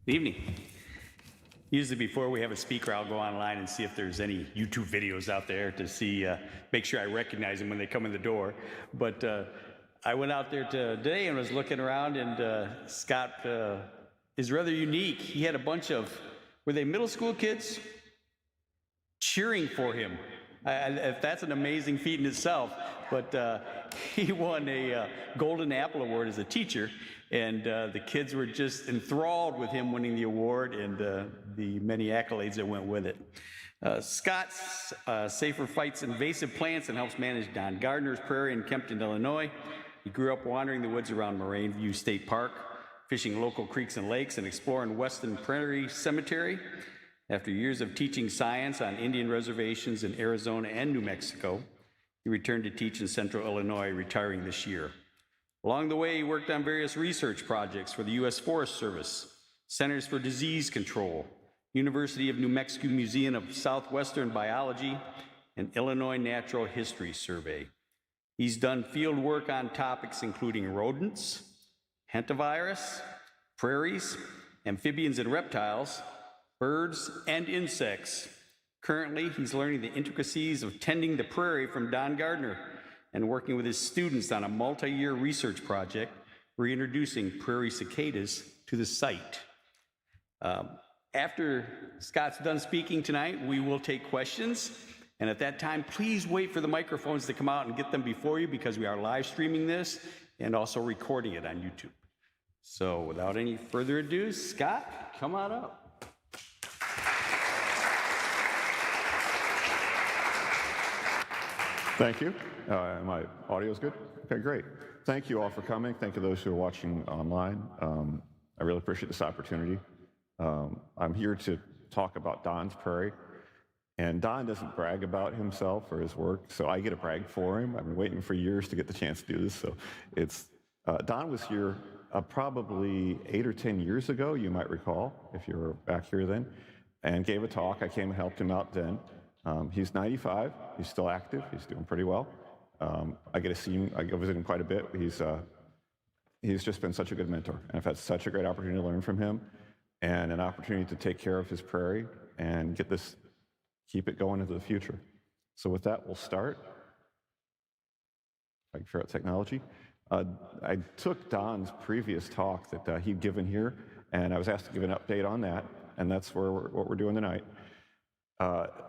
Good evening. Usually before we have a speaker, I'll go online and see if there's any YouTube videos out there to see, make sure I recognize them when they come in the door. But I went out there today and was looking around, and Scott is rather unique. He had a bunch of, were they middle school kids? Cheering for him. If that's an amazing feat in itself. But he won a Golden Apple Award as a teacher, and the kids were just enthralled with him winning the award and the many accolades that went with it. Scott Saffer fights invasive plants and helps manage Don Gardner's prairie in Kempton, Illinois. He grew up wandering the woods around Moraine View State Park, fishing local creeks and lakes, and exploring Weston Prairie Cemetery. After years of teaching science on Indian reservations in Arizona and New Mexico, he returned to teach in Central Illinois, retiring this year. Along the way, he worked on various research projects for the U.S. Forest Service, Centers for Disease Control, University of New Mexico Museum of Southwestern Biology, and Illinois Natural History Survey. He's done field work on topics including rodents, Hantavirus, prairies, amphibians and reptiles, birds and insects. Currently, he's learning the intricacies of tending the prairie from Don Gardner and working with his students on a multi-year research project, reintroducing prairie cicadas to the site. After Scott's done speaking tonight, we will take questions. And at that time, please wait for the microphones to come out and get them before you, because we are live streaming this and also recording it on YouTube. So without any further ado, Scott, come on up. Thank you. My audio is good? Okay, great. Thank you all for coming. Thank you those who are watching online. I really appreciate this opportunity. I'm here to talk about Don's Prairie. And Don doesn't brag about himself or his work, so I get to brag for him. I've been waiting for years to get the chance to do this. So it's Don was here probably 8 or 10 years ago, you might recall, if you were back here then, and gave a talk. I came and helped him out then. He's 95. He's still active. He's doing pretty well. I get to see him. I go visit him quite a bit. He's just been such a good mentor, and I've had such a great opportunity to learn from him, and an opportunity to take care of his prairie and keep it going into the future. So with that, we'll start. I can figure out technology. I took Don's previous talk that he'd given here, and I was asked to give an update on that, and that's what we're doing tonight.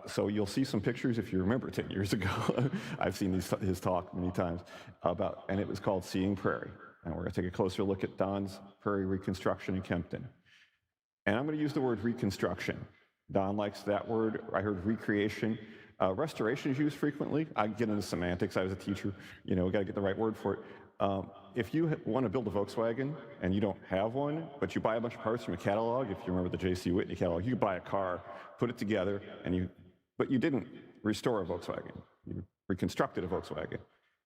So you'll see some pictures if you remember 10 years ago. I've seen his talk many times and it was called Seeing Prairie. And we're going to take a closer look at Don's prairie reconstruction in Kempton. And I'm going to use the word reconstruction. Don likes that word. I heard recreation. Restoration is used frequently. I get into semantics. I was a teacher. We got to get the right word for it. If you want to build a Volkswagen and you don't have one, but you buy a bunch of parts from a catalog, if you remember the J.C. Whitney catalog, you could buy a car, put it together, but you didn't restore a Volkswagen. You reconstructed a Volkswagen.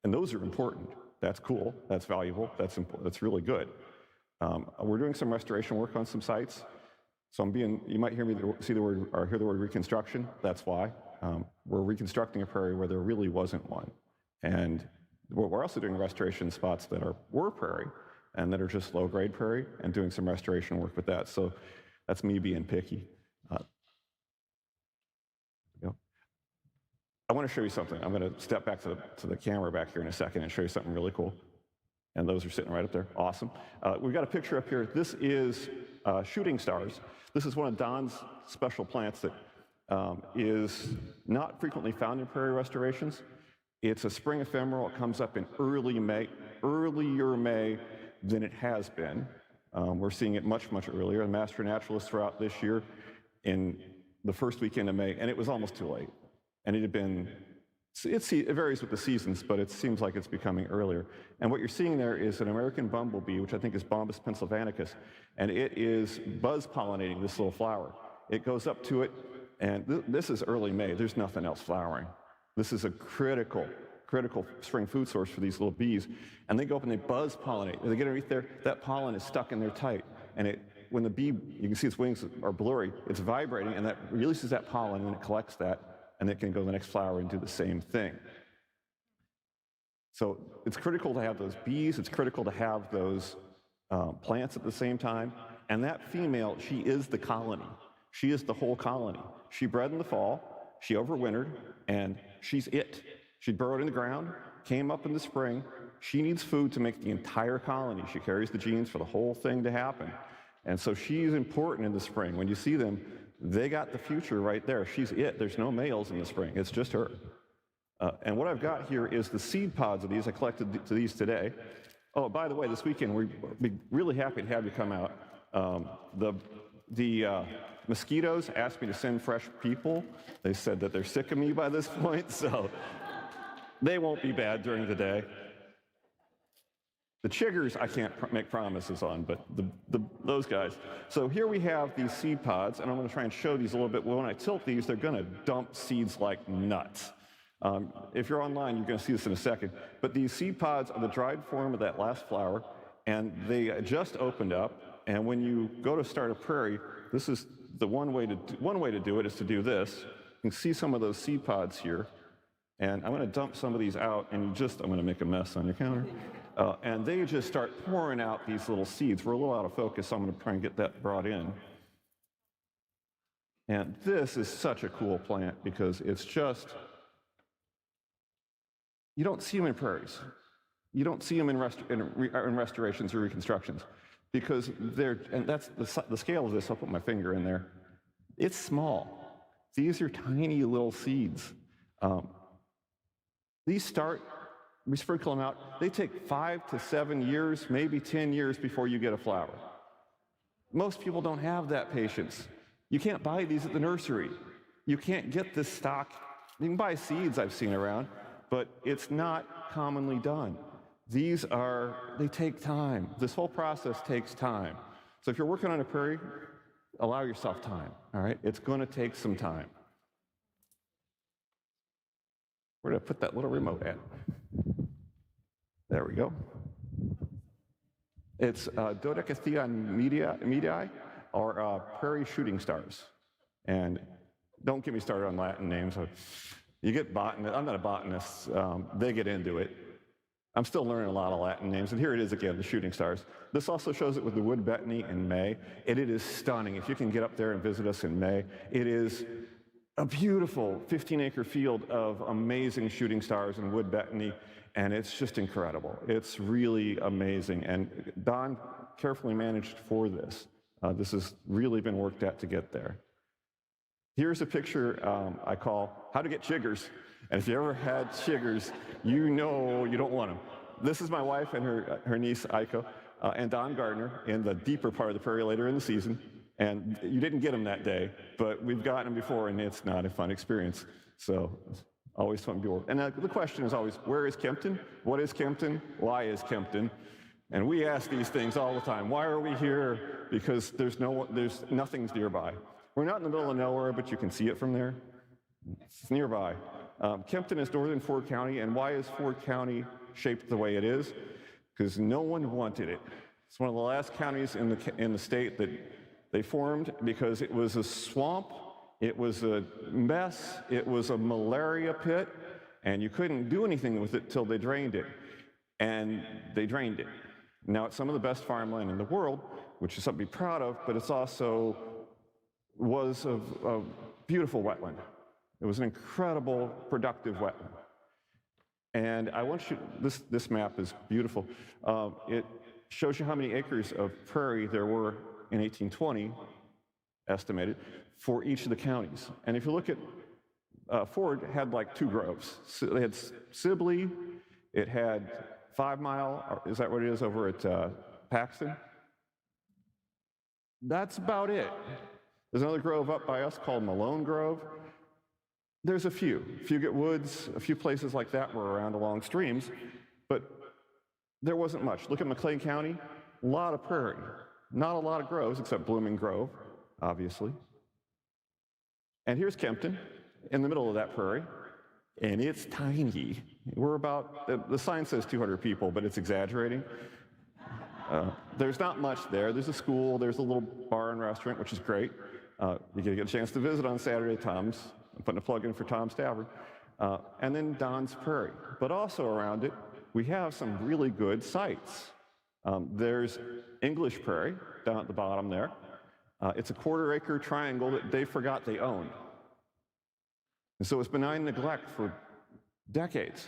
And those are important. That's cool. That's valuable. That's important. That's really good. We're doing some restoration work on some sites. So you might hear me hear the word reconstruction. That's why. We're reconstructing a prairie where there really wasn't one. And we're also doing restoration spots that were prairie and that are just low-grade prairie, and doing some restoration work with that. So that's me being picky. I want to show you something. I'm going to step back to the camera back here in a second and show you something really cool. And those are sitting right up there. Awesome. We've got a picture up here. This is shooting stars. This is one of Don's special plants that is not frequently found in prairie restorations. It's a spring ephemeral. It comes up in earlier May than it has been. We're seeing it much, much earlier. The master naturalists were out this year in the first weekend of May, and it was almost too late. And it varies with the seasons, but it seems like it's becoming earlier. And what you're seeing there is an American bumblebee, which I think is Bombus pennsylvanicus, and it is buzz pollinating this little flower. It goes up to it, and this is early May. There's nothing else flowering. This is a critical spring food source for these little bees. And they go up and they buzz pollinate. They get underneath there, that pollen is stuck in there tight. And when the bee, you can see its wings are blurry, it's vibrating, and that releases that pollen, and it collects that, and it can go to the next flower and do the same thing. So it's critical to have those bees. It's critical to have those plants at the same time. And that female, she is the colony. She is the whole colony. She bred in the fall, she overwintered, and she's it. She burrowed in the ground, came up in the spring. She needs food to make the entire colony. She carries the genes for the whole thing to happen. And so she's important in the spring. When you see them, they got the future right there. She's it. There's no males in the spring. It's just her. And what I've got here is the seed pods of these. I collected these today. Oh, by the way, this weekend, we'd be really happy to have you come out. The mosquitoes asked me to send fresh people. They said that they're sick of me by this point, so they won't be bad during the day. The chiggers I can't make promises on, but those guys. So here we have these seed pods, and I'm going to try and show these a little bit. Well, when I tilt these, they're going to dump seeds like nuts. If you're online, you're going to see this in a second. But these seed pods are the dried form of that last flower, and they just opened up. And when you go to start a prairie, this is the one way to do it is to do this. You can see some of those seed pods here. And I'm going to dump some of these out, and I'm going to make a mess on your counter. And they just start pouring out these little seeds. We're a little out of focus, so I'm going to try and get that brought in. And this is such a cool plant because it's just, you don't see them in prairies. You don't see them in restorations or reconstructions because and that's the scale of this. I'll put my finger in there. It's small. These are tiny little seeds. We sprinkle them out. They take 5 to 7 years, maybe 10 years before you get a flower. Most people don't have that patience. You can't buy these at the nursery. You can't get this stock. You can buy seeds I've seen around, but it's not commonly done. They take time. This whole process takes time. So if you're working on a prairie, allow yourself time, all right? It's going to take some time. Where did I put that little remote at? There we go. It's Dodecatheon medii, or prairie shooting stars. And don't get me started on Latin names. You get botanists. I'm not a botanist. They get into it. I'm still learning a lot of Latin names. And here it is again, the shooting stars. This also shows it with the wood betony in May. And it is stunning. If you can get up there and visit us in May, it is a beautiful 15-acre field of amazing shooting stars and wood betony, and it's just incredible. It's really amazing, and Don carefully managed for this. This has really been worked at to get there. Here's a picture I call How to Get Chiggers, and if you ever had chiggers, you know you don't want them. This is my wife and her niece, Aiko, and Don Gardner in the deeper part of the prairie later in the season. And you didn't get them that day, but we've gotten them before, and it's not a fun experience. So always fun to be. And the question is always, where is Kempton? What is Kempton? Why is Kempton? And we ask these things all the time. Why are we here? Because there's nothing's nearby. We're not in the middle of nowhere, but you can see it from there. It's nearby. Kempton is northern Ford County, and why is Ford County shaped the way it is? Because no one wanted it. It's one of the last counties in the state that they formed because it was a swamp, it was a mess, it was a malaria pit, and you couldn't do anything with it till they drained it. And they drained it. Now it's some of the best farmland in the world, which is something to be proud of, but it's also was a beautiful wetland. It was an incredible, productive wetland. And I want you, this map is beautiful. It shows you how many acres of prairie there were in 1820, estimated, for each of the counties. And if you look at, Ford had like 2 groves. So they had Sibley, it had 5 Mile, is that what it is, over at Paxton? That's about it. There's another grove up by us called Malone Grove. There's a few. Fugate Woods, a few places like that were around along streams, but there wasn't much. Look at McLean County, a lot of prairie. Not a lot of groves, except Blooming Grove, obviously. And here's Kempton, in the middle of that prairie, and it's tiny. We're about, the sign says 200 people, but it's exaggerating. There's not much there. There's a school, there's a little bar and restaurant, which is great. You get a chance to visit on Saturday, Tom's. I'm putting a plug in for Tom Stafford. And then Don's Prairie. But also around it, we have some really good sites. There's English prairie down at the bottom there. It's a quarter-acre triangle that they forgot they owned. And so it's benign neglect for decades,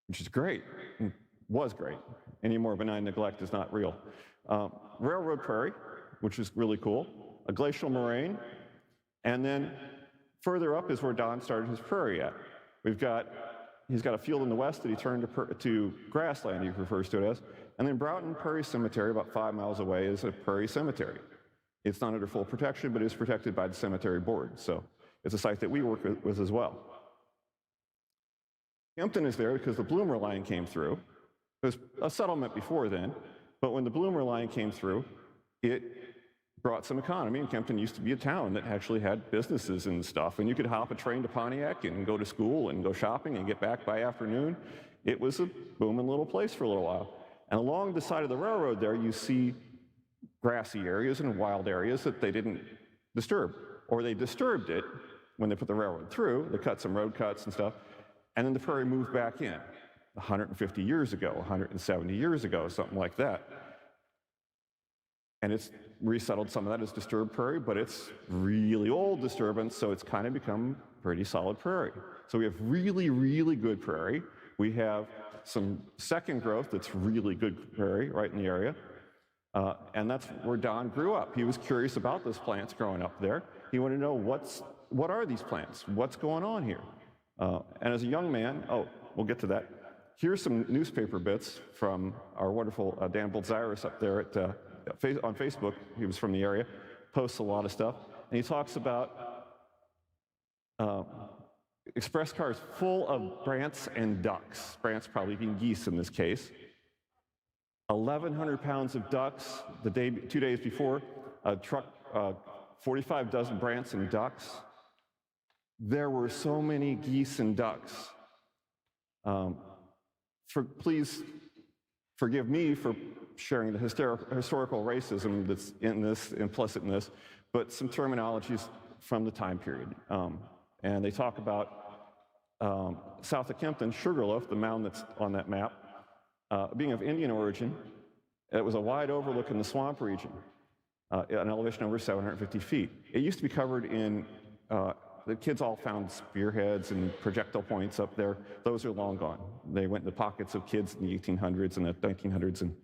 which is great, and was great. Any more benign neglect is not real. Railroad prairie, which is really cool, a glacial moraine, and then further up is where Don started his prairie at. He's got a field in the west that he turned to grassland, he refers to it as, and then Broughton Prairie Cemetery, about 5 miles away, is a prairie cemetery. It's not under full protection, but it's protected by the cemetery board, so it's a site that we work with as well. Kempton is there because the Bloomer line came through. There was a settlement before then, but when the Bloomer line came through, it brought some economy, and Kempton used to be a town that actually had businesses and stuff, and you could hop a train to Pontiac and go to school and go shopping and get back by afternoon. It was a booming little place for a little while. And along the side of the railroad there, you see grassy areas and wild areas that they didn't disturb, or they disturbed it when they put the railroad through. They cut some road cuts and stuff, and then the prairie moved back in 150 years ago, 170 years ago, something like that. And it's resettled some of that as disturbed prairie, but it's really old disturbance, so it's kind of become pretty solid prairie. So we have really, really good prairie. We have some second growth that's really good prairie right in the area. And that's where Don grew up. He was curious about those plants growing up there. He wanted to know what are these plants? What's going on here? And as a young man, we'll get to that. Here's some newspaper bits from our wonderful Dan Bolzaris up there on Facebook. He was from the area, posts a lot of stuff. And he talks about express cars full of brants and ducks. Brants probably being geese in this case. 1,100 pounds of ducks. 2 days before, a truck, 45 dozen brants and ducks. There were so many geese and ducks. Please forgive me for sharing the historical racism that's in this, implicit in this, but some terminologies from the time period. And they talk about south of Kempton, Sugarloaf, the mound that's on that map, being of Indian origin. It was a wide overlook in the swamp region, an elevation over 750 feet. It used to be covered in, the kids all found spearheads and projectile points up there. Those are long gone. They went in the pockets of kids in the 1800s and the 1900s, and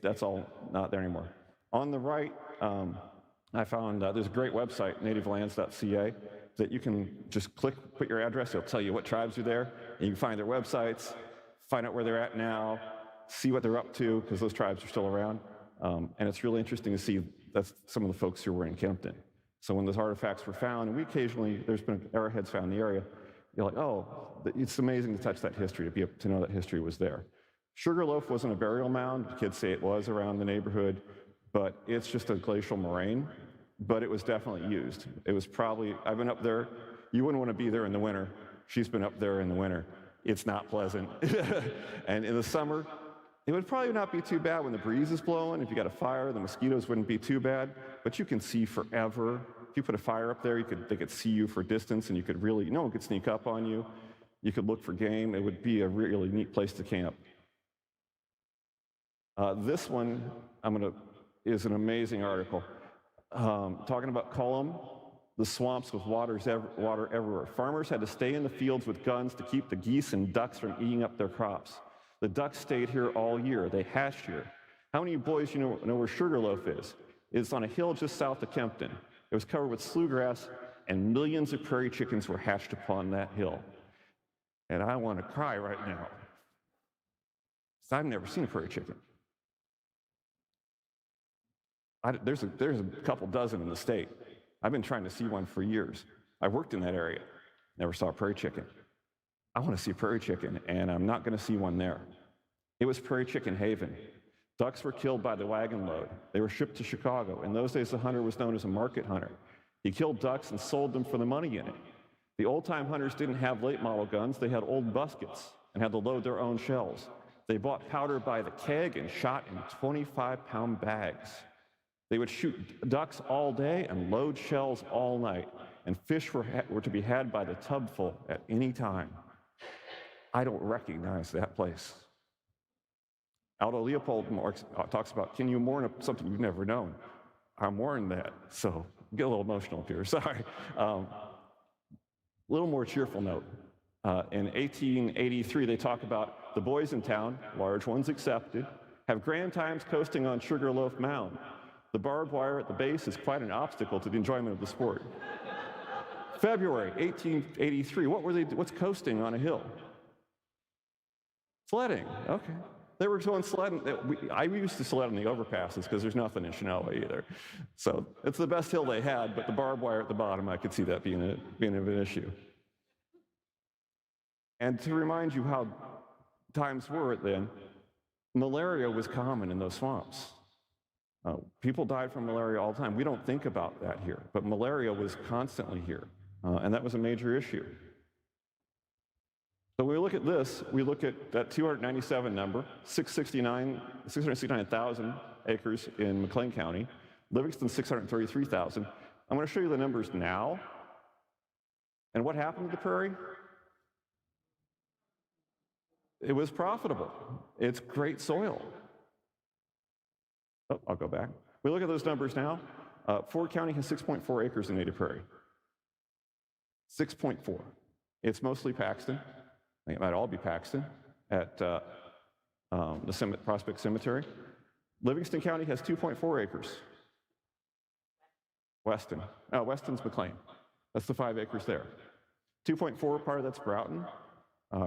that's all not there anymore. On the right, I found there's a great website, nativelands.ca, that you can just put your address, it'll tell you what tribes are there, and you can find their websites, find out where they're at now, see what they're up to, because those tribes are still around. And it's really interesting to see that's some of the folks who were in Kempton. So when those artifacts were found, and there's been arrowheads found in the area, you're like, it's amazing to touch that history, to know that history was there. Sugarloaf wasn't a burial mound. Kids say it was around the neighborhood, but it's just a glacial moraine. But it was definitely used. It was probably, I've been up there. You wouldn't want to be there in the winter. She's been up there in the winter. It's not pleasant. And in the summer, it would probably not be too bad when the breeze is blowing. If you got a fire, the mosquitoes wouldn't be too bad, but you can see forever. If you put a fire up there, they could see you for distance, and you could really, no one could sneak up on you. You could look for game. It would be a really neat place to camp. This one is an amazing article. Talking about Cullum, the swamps with water everywhere. Farmers had to stay in the fields with guns to keep the geese and ducks from eating up their crops. The ducks stayed here all year. They hatched here. How many boys know where Sugarloaf is? It's on a hill just south of Kempton. It was covered with slough grass, and millions of prairie chickens were hatched upon that hill. And I want to cry right now, because I've never seen a prairie chicken. There's a couple dozen in the state. I've been trying to see one for years. I worked in that area, never saw a prairie chicken. I want to see a prairie chicken, and I'm not going to see one there. It was prairie chicken haven. Ducks were killed by the wagon load. They were shipped to Chicago. In those days, the hunter was known as a market hunter. He killed ducks and sold them for the money in it. The old-time hunters didn't have late-model guns. They had old muskets and had to load their own shells. They bought powder by the keg and shot in 25-pound bags. They would shoot ducks all day and load shells all night, and fish were to be had by the tubful at any time. I don't recognize that place. Aldo Leopold talks about, can you mourn something you've never known? I mourn that, so get a little emotional up here, sorry. A little more cheerful note. In 1883, they talk about the boys in town, large ones accepted, have grand times coasting on Sugarloaf Mound. The barbed wire at the base is quite an obstacle to the enjoyment of the sport. February 1883, what's coasting on a hill? Sledding, okay. They were going sledding. I used to sled on the overpasses because there's nothing in Chinoa either. So it's the best hill they had, but the barbed wire at the bottom, I could see that being an issue. And to remind you how times were then, malaria was common in those swamps. People died from malaria all the time. We don't think about that here, but malaria was constantly here, and that was a major issue. So when we look at this, we look at that 297 number, 669,000 acres in McLean County, Livingston 633,000. I'm going to show you the numbers now. And what happened to the prairie? It was profitable. It's great soil. Oh, I'll go back. We look at those numbers now. Ford County has 6.4 acres in native prairie. 6.4. It's mostly Paxton. I think it might all be Paxton at the Prospect Cemetery. Livingston County has 2.4 acres. Weston. Weston's McLean. That's the 5 acres there. 2.4, part of that's Broughton.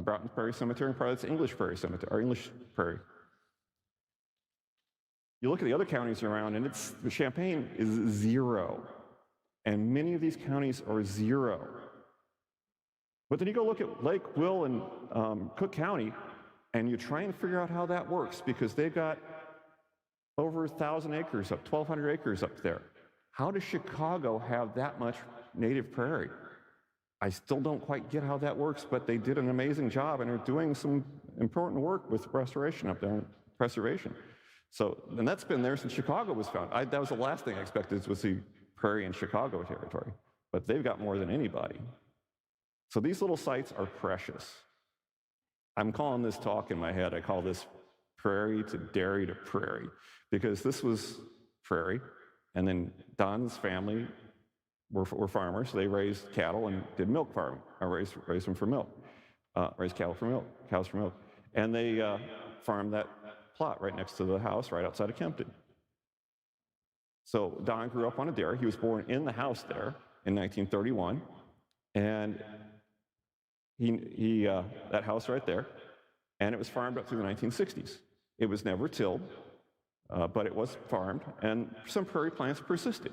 Broughton Prairie Cemetery, and part of that's English Prairie Cemetery, or English Prairie. You look at the other counties around, and the Champaign is 0. And many of these counties are 0. But then you go look at Lake, Will, and Cook County, and you try and figure out how that works, because they've got over 1,000 acres, 1,200 acres up there. How does Chicago have that much native prairie? I still don't quite get how that works, but they did an amazing job and are doing some important work with restoration up there, preservation. So, and that's been there since Chicago was found. That was the last thing I expected, was the prairie in Chicago territory, but they've got more than anybody. So these little sites are precious. I'm calling this talk in my head, I call this prairie to dairy to prairie, because this was prairie, and then Don's family were farmers, so they raised cattle and did milk farming, or raised them for milk, raised cattle for milk, cows for milk. And they farmed that plot right next to the house, right outside of Kempton. So Don grew up on a dairy. He was born in the house there in 1931, and that house right there, and it was farmed up through the 1960s. It was never tilled, but it was farmed, and some prairie plants persisted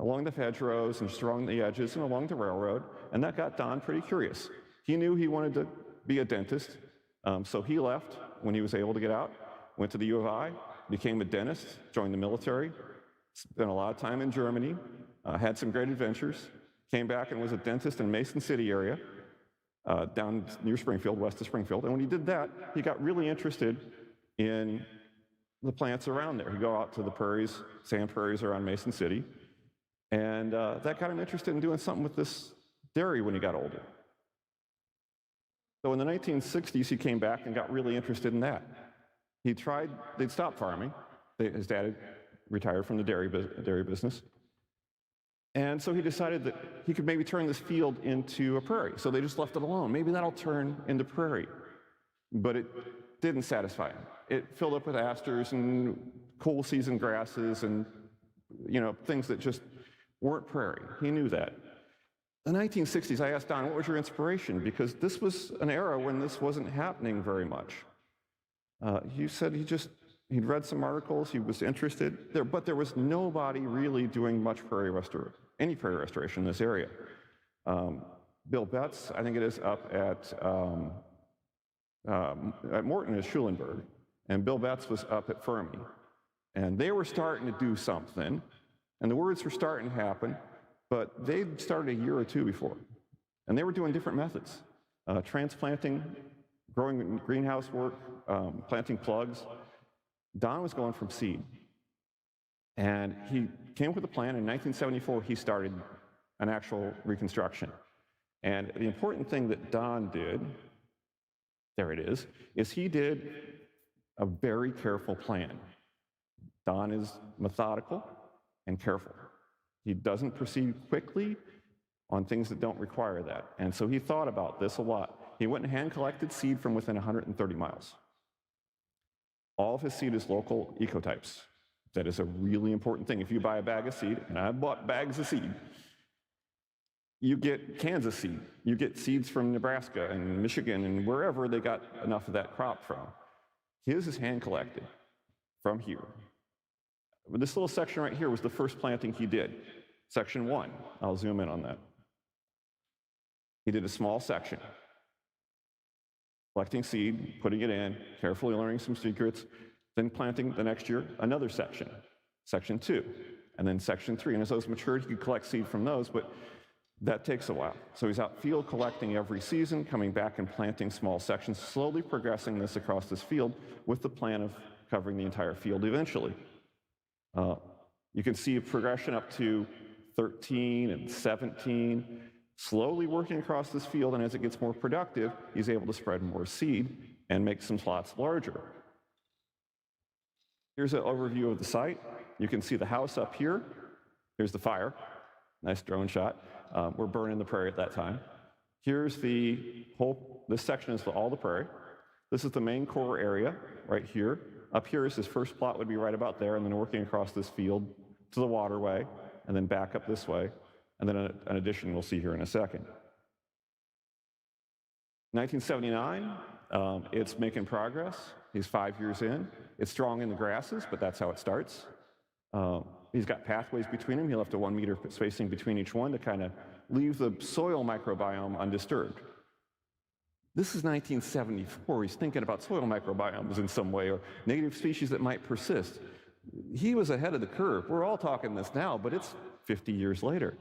along the hedgerows and along the edges and along the railroad, and that got Don pretty curious. He knew he wanted to be a dentist, so he left when he was able to get out, went to the U of I, became a dentist, joined the military, spent a lot of time in Germany, had some great adventures, came back and was a dentist in Mason City area, down near Springfield, west of Springfield. And when he did that, he got really interested in the plants around there. He'd go out to the prairies, sand prairies around Mason City, and that got him interested in doing something with this dairy when he got older. So in the 1960s, he came back and got really interested in that. They'd stopped farming. His dad had retired from the dairy business. And so he decided that he could maybe turn this field into a prairie. So they just left it alone. Maybe that'll turn into prairie. But it didn't satisfy him. It filled up with asters and cool season grasses and things that just weren't prairie. He knew that. In the 1960s, I asked Don, what was your inspiration? Because this was an era when this wasn't happening very much. He said he'd read some articles, he was interested, but there was nobody really doing much any prairie restoration in this area. Bill Betts, I think it is, up at Morton is Schulenburg, and Bill Betts was up at Fermi. And they were starting to do something, and the words were starting to happen, but they'd started a year or two before. And they were doing different methods, transplanting, growing greenhouse work, planting plugs. Don was going from seed. And he came up with a plan. In 1974, he started an actual reconstruction. And the important thing that Don did, there it is he did a very careful plan. Don is methodical and careful. He doesn't proceed quickly on things that don't require that. And so he thought about this a lot. He went and hand-collected seed from within 130 miles. All of his seed is local ecotypes. That is a really important thing. If you buy a bag of seed, and I bought bags of seed, you get Kansas seed. You get seeds from Nebraska and Michigan and wherever they got enough of that crop from. His is hand-collected from here. This little section right here was the first planting he did. Section 1. I'll zoom in on that. He did a small section, collecting seed, putting it in, carefully learning some secrets, then planting the next year another section, section 2, and then section 3. And as those matured, he could collect seed from those, but that takes a while. So he's out field collecting every season, coming back and planting small sections, slowly progressing this across this field with the plan of covering the entire field eventually. You can see a progression up to 13 and 17, slowly working across this field, and as it gets more productive, he's able to spread more seed and make some plots larger. Here's an overview of the site. You can see the house up here. Here's the fire. Nice drone shot. We're burning the prairie at that time. Here's the whole, this section is all the prairie. This is the main core area right here. Up here is his first plot would be right about there, and then working across this field to the waterway, and then back up this way, and then an addition we'll see here in a second. 1979, it's making progress. He's 5 years in. It's strong in the grasses, but that's how it starts. He's got pathways between them. He left a 1 meter spacing between each one to kind of leave the soil microbiome undisturbed. This is 1974. He's thinking about soil microbiomes in some way, or native species that might persist. He was ahead of the curve. We're all talking this now, but it's 50 years later.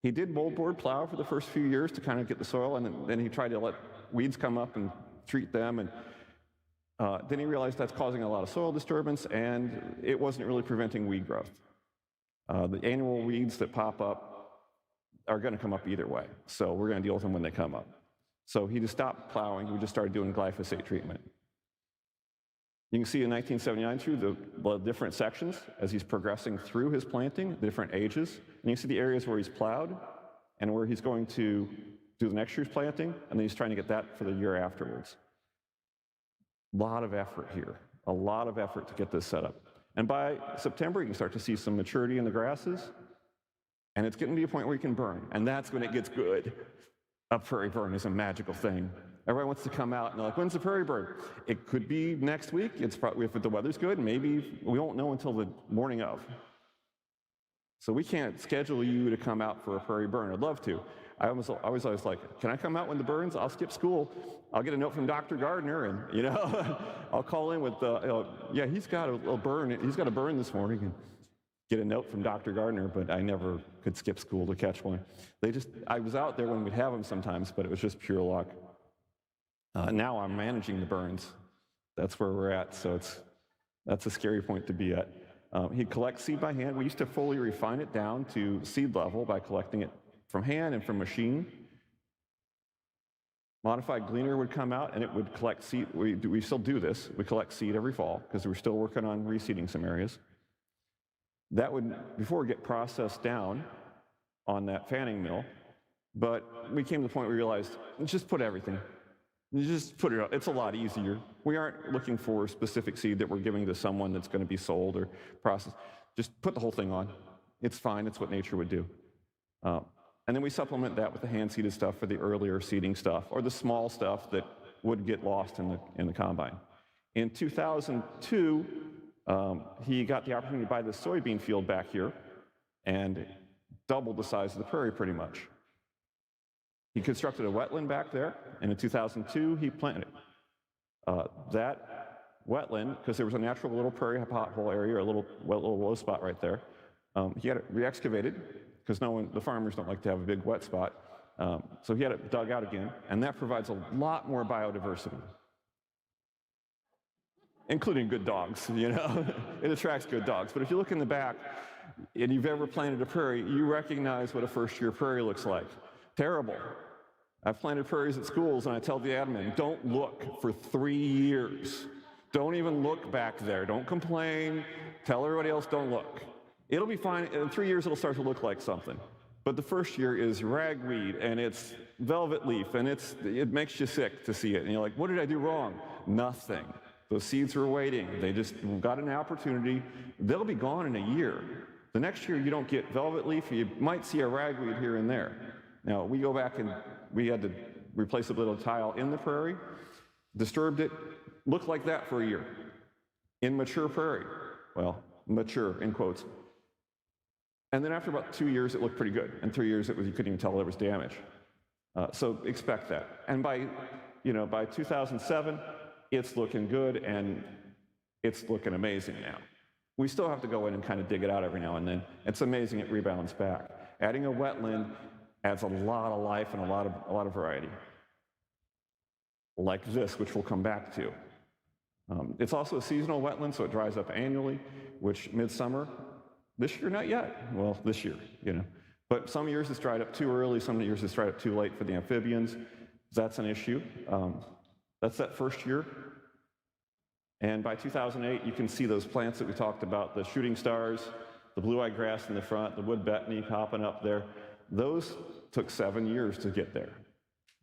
He did moldboard plow for the first few years to kind of get the soil, and then he tried to let weeds come up and treat them, and then he realized that's causing a lot of soil disturbance, and it wasn't really preventing weed growth. The annual weeds that pop up are going to come up either way, so we're going to deal with them when they come up. So he just stopped plowing. We just started doing glyphosate treatment. You can see in 1979 through the different sections as he's progressing through his planting, the different ages. And you see the areas where he's plowed and where he's going to do the next year's planting, and then he's trying to get that for the year afterwards. A lot of effort here, a lot of effort to get this set up. And by September, you can start to see some maturity in the grasses, and it's getting to a point where you can burn, and that's when it gets good. A prairie burn is a magical thing. Everyone wants to come out and they're like, when's the prairie burn? It could be next week. It's probably, if the weather's good, maybe we won't know until the morning of. So we can't schedule you to come out for a prairie burn. I'd love to. I was always like, can I come out when the burns? I'll skip school. I'll get a note from Dr. Gardner, and I'll call in with, yeah, he's got a little burn. He's got a burn this morning, and get a note from Dr. Gardner, but I never could skip school to catch one. I was out there when we'd have them sometimes, but it was just pure luck. Now I'm managing the burns. That's where we're at, so that's a scary point to be at. He'd collect seed by hand. We used to fully refine it down to seed level by collecting it from hand and from machine. Modified gleaner would come out and it would collect seed. We still do this. We collect seed every fall because we're still working on reseeding some areas. That would, before it get processed down on that fanning mill, but we came to the point where we realized, just put everything. Just put it out. It's a lot easier. We aren't looking for specific seed that we're giving to someone that's going to be sold or processed. Just put the whole thing on. It's fine. It's what nature would do. And then we supplement that with the hand-seeded stuff for the earlier seeding stuff, or the small stuff that would get lost in the combine. In 2002, he got the opportunity to buy this soybean field back here and doubled the size of the prairie pretty much. He constructed a wetland back there, and in 2002, he planted that wetland, because there was a natural little prairie pothole area, or a little low spot right there. He had it re-excavated, because the farmers don't like to have a big wet spot. So he had it dug out again, and that provides a lot more biodiversity, including good dogs, It attracts good dogs. But if you look in the back, and you've ever planted a prairie, you recognize what a first-year prairie looks like. Terrible. I've planted prairies at schools, and I tell the admin, don't look for 3 years. Don't even look back there. Don't complain. Tell everybody else don't look. It'll be fine. In 3 years, it'll start to look like something. But the first year is ragweed, and it's velvet leaf, and it makes you sick to see it. And you're like, what did I do wrong? Nothing. Those seeds were waiting. They just got an opportunity. They'll be gone in a year. The next year, you don't get velvet leaf. You might see a ragweed here and there. Now, we go back and we had to replace a little tile in the prairie, disturbed it, looked like that for a year in mature prairie. Well, mature, in quotes. And then after about 2 years, it looked pretty good. In 3 years, you couldn't even tell there was damage. So expect that. And by 2007, it's looking good, and it's looking amazing now. We still have to go in and kind of dig it out every now and then. It's amazing it rebounds back. Adding a wetland adds a lot of life and a lot of variety, like this, which we'll come back to. It's also a seasonal wetland, so it dries up annually, which midsummer, this year, not yet. Well, this year, But some years it's dried up too early, some years it's dried up too late for the amphibians. That's an issue. That's that first year. And by 2008, you can see those plants that we talked about, the shooting stars, the blue-eyed grass in the front, the wood betony popping up there. Those took 7 years to get there.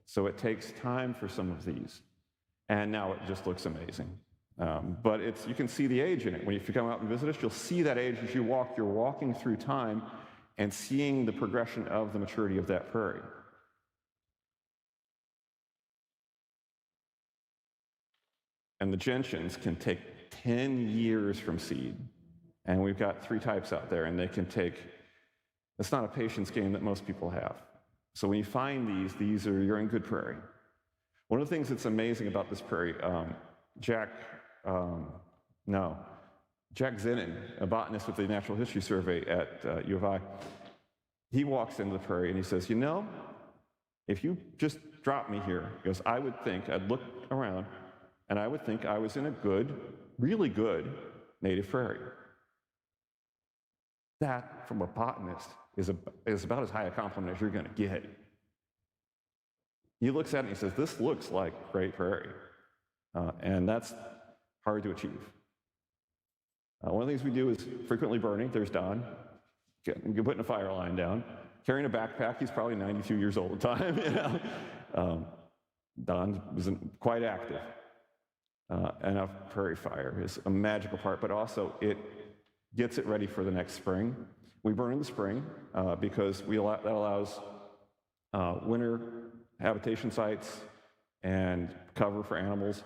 So it takes time for some of these. And now it just looks amazing. But you can see the age in it. If you come out and visit us, you'll see that age as you walk. You're walking through time and seeing the progression of the maturity of that prairie. And the gentians can take 10 years from seed. And we've got 3 types out there, and they can take, it's not a patience game that most people have. So when you find you're in good prairie. One of the things that's amazing about this prairie, Jack Zinnin, a botanist with the Natural History Survey at U of I, he walks into the prairie and he says, if you just drop me here, he goes, I'd look around, and I would think I was in a good, really good native prairie. That, from a botanist, is about as high a compliment as you're going to get. He looks at it and he says, this looks like great prairie. And that's hard to achieve. One of the things we do is frequently burning. There's Don, putting a fire line down, carrying a backpack. He's probably 92 years old at the time. Don was quite active. And a prairie fire is a magical part, but also it gets it ready for the next spring. We burn in the spring because that allows winter habitation sites and cover for animals.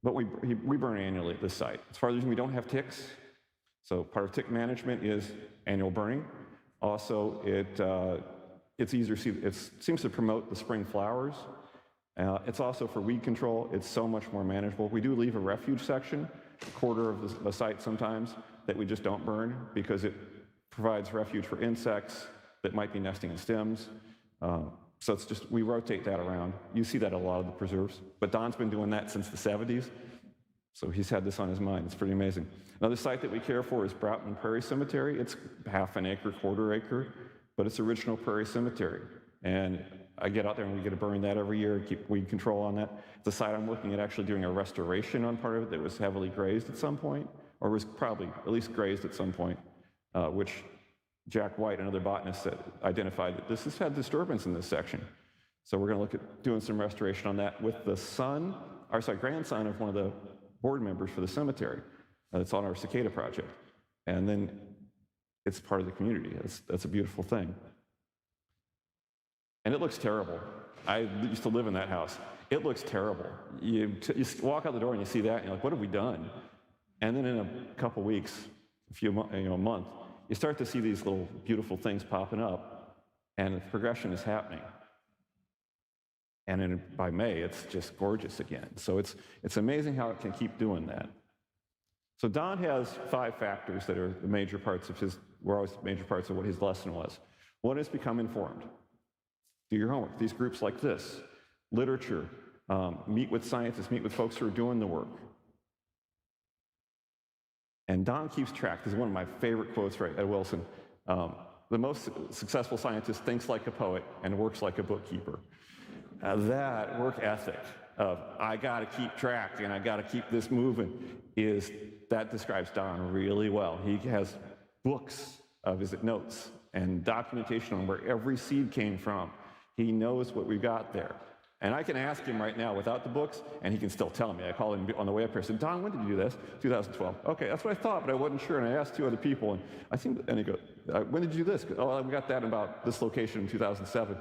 But we burn annually at this site. As far as we don't have ticks, so part of tick management is annual burning. Also, it's easier to see. It seems to promote the spring flowers. It's also for weed control. It's so much more manageable. We do leave a refuge section, a quarter of the site sometimes, that we just don't burn because it provides refuge for insects that might be nesting in stems. So it's just, we rotate that around. You see that at a lot of the preserves. But Don's been doing that since the 70s. So he's had this on his mind. It's pretty amazing. Another site that we care for is Moraine Prairie Cemetery. It's half an acre, quarter acre, but it's original prairie cemetery. And I get out there and we get to burn that every year, keep weed control on that. The site I'm looking at actually doing a restoration on part of it that was heavily grazed at some point, or was probably at least grazed at some point, which Jack White, another botanist, identified that this has had disturbance in this section. So we're going to look at doing some restoration on that with the grandson of one of the board members for the cemetery. It's on our cicada project. And then it's part of the community. That's a beautiful thing. And it looks terrible. I used to live in that house. It looks terrible. You walk out the door and you see that, and you're like, what have we done? And then in a couple weeks, a month, you start to see these little beautiful things popping up, and the progression is happening. And by May, it's just gorgeous again. So it's amazing how it can keep doing that. So Don has 5 factors that are the major parts of what his lesson was. One is become informed. Do your homework. These groups like this, literature, meet with scientists, meet with folks who are doing the work. And Don keeps track. This is one of my favorite quotes right at Wilson. The most successful scientist thinks like a poet and works like a bookkeeper. That work ethic of I got to keep track and I got to keep this moving, that describes Don really well. He has books of his notes and documentation on where every seed came from. He knows what we've got there. And I can ask him right now without the books, and he can still tell me. I called him on the way up here and said, Don, when did you do this? 2012. Okay, that's what I thought, but I wasn't sure. And I asked 2 other people, and he goes, when did you do this? Oh, we got that in about this location in 2007.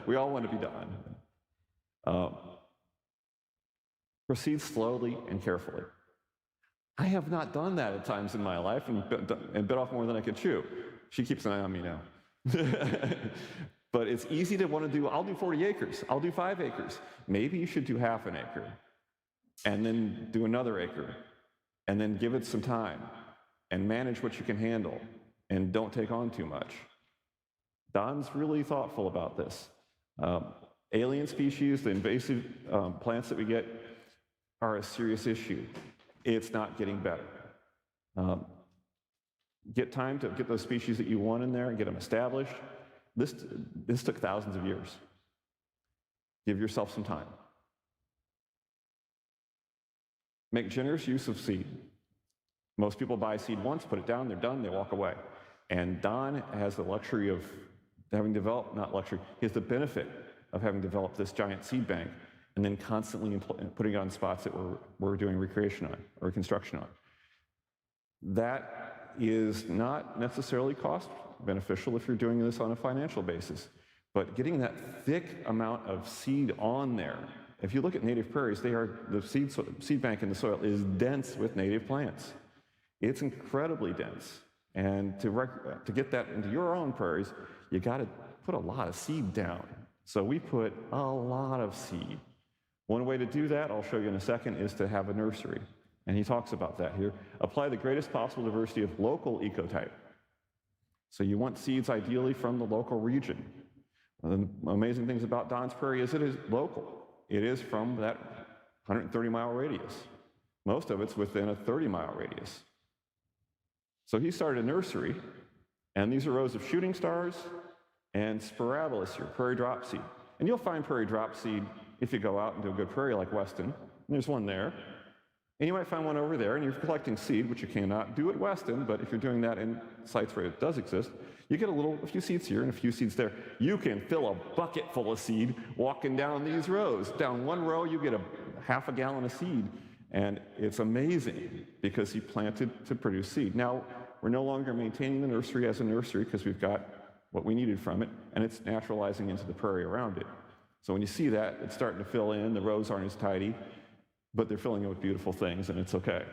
We all want to be Don. Proceed slowly and carefully. I have not done that at times in my life and bit off more than I could chew. She keeps an eye on me now. But it's easy to want to do, I'll do 40 acres, I'll do 5 acres. Maybe you should do half an acre, and then do another acre, and then give it some time, and manage what you can handle, and don't take on too much. Don's really thoughtful about this. Alien species, the invasive plants that we get, are a serious issue. It's not getting better. Get time to get those species that you want in there and get them established. This took thousands of years. Give yourself some time. Make generous use of seed. Most people buy seed once, put it down, they're done, they walk away. And Don has the luxury of having developed, not luxury, he has the benefit of having developed this giant seed bank and then constantly putting it on spots that we're doing recreation on, or reconstruction on. That is not necessarily cost beneficial if you're doing this on a financial basis, but getting that thick amount of seed on there. If you look at native prairies, the seed bank in the soil is dense with native plants. It's incredibly dense. And to get that into your own prairies, you got to put a lot of seed down. So we put a lot of seed. One way to do that, I'll show you in a second, is to have a nursery. And he talks about that here. Apply the greatest possible diversity of local ecotype. So you want seeds ideally from the local region. One of the amazing things about Don's Prairie is it is local. It is from that 130-mile radius. Most of it's within a 30-mile radius. So he started a nursery, and these are rows of shooting stars and spirabolus here, prairie drop seed. And you'll find prairie drop seed if you go out into a good prairie like Weston. And there's one there. And you might find one over there, and you're collecting seed, which you cannot do at Weston, but if you're doing that in sites where it does exist, you get a few seeds here and a few seeds there. You can fill a bucket full of seed walking down these rows. Down one row, you get half a gallon of seed, and it's amazing because he planted to produce seed. Now, we're no longer maintaining the nursery as a nursery because we've got what we needed from it, and it's naturalizing into the prairie around it. So when you see that, it's starting to fill in. The rows aren't as tidy, but they're filling it with beautiful things, and it's okay.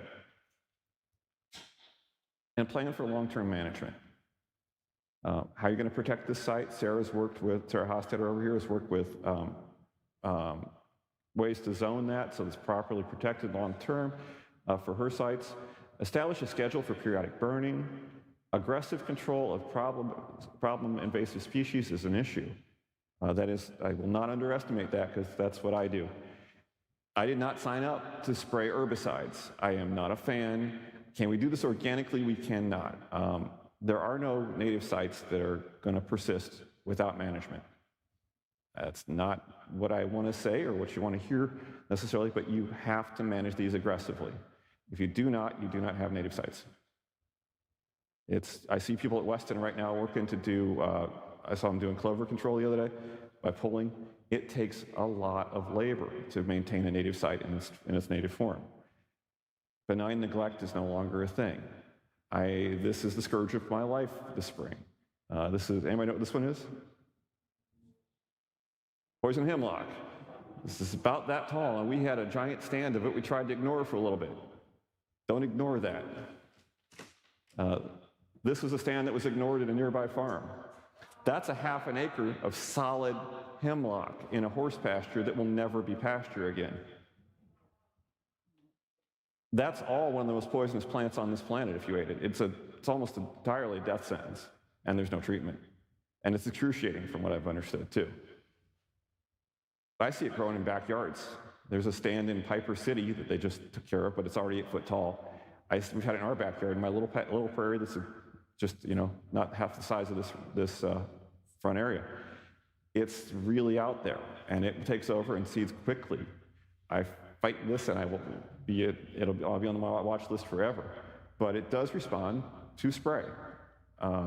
And plan for long-term management. How are you going to protect this site? Sarah Hostetter over here has worked with ways to zone that so it's properly protected long-term for her sites. Establish a schedule for periodic burning. Aggressive control of problem invasive species is an issue. That is, I will not underestimate that because that's what I do. I did not sign up to spray herbicides. I am not a fan. Can we do this organically? We cannot. There are no native sites that are going to persist without management. That's not what I want to say or what you want to hear necessarily, but you have to manage these aggressively. If you do not have native sites. I see people at Weston right now working to do, I saw them doing clover control the other day by pulling. It takes a lot of labor to maintain a native site in its native form. Benign neglect is no longer a thing. This is the scourge of my life this spring. Anybody know what this one is? Poison hemlock. This is about that tall, and we had a giant stand of it we tried to ignore for a little bit. Don't ignore that. This was a stand that was ignored at a nearby farm. That's a half an acre of solid hemlock in a horse pasture that will never be pasture again. That's all one of the most poisonous plants on this planet if you ate it. It's almost entirely a death sentence, and there's no treatment. And it's excruciating from what I've understood, too. I see it growing in backyards. There's a stand in Piper City that they just took care of, but it's already 8 foot tall. We've had it in our backyard, in my little prairie that's just, not half the size of this front area. It's really out there, and it takes over and seeds quickly. I fight this, and I'll be on my watch list forever. But it does respond to spray.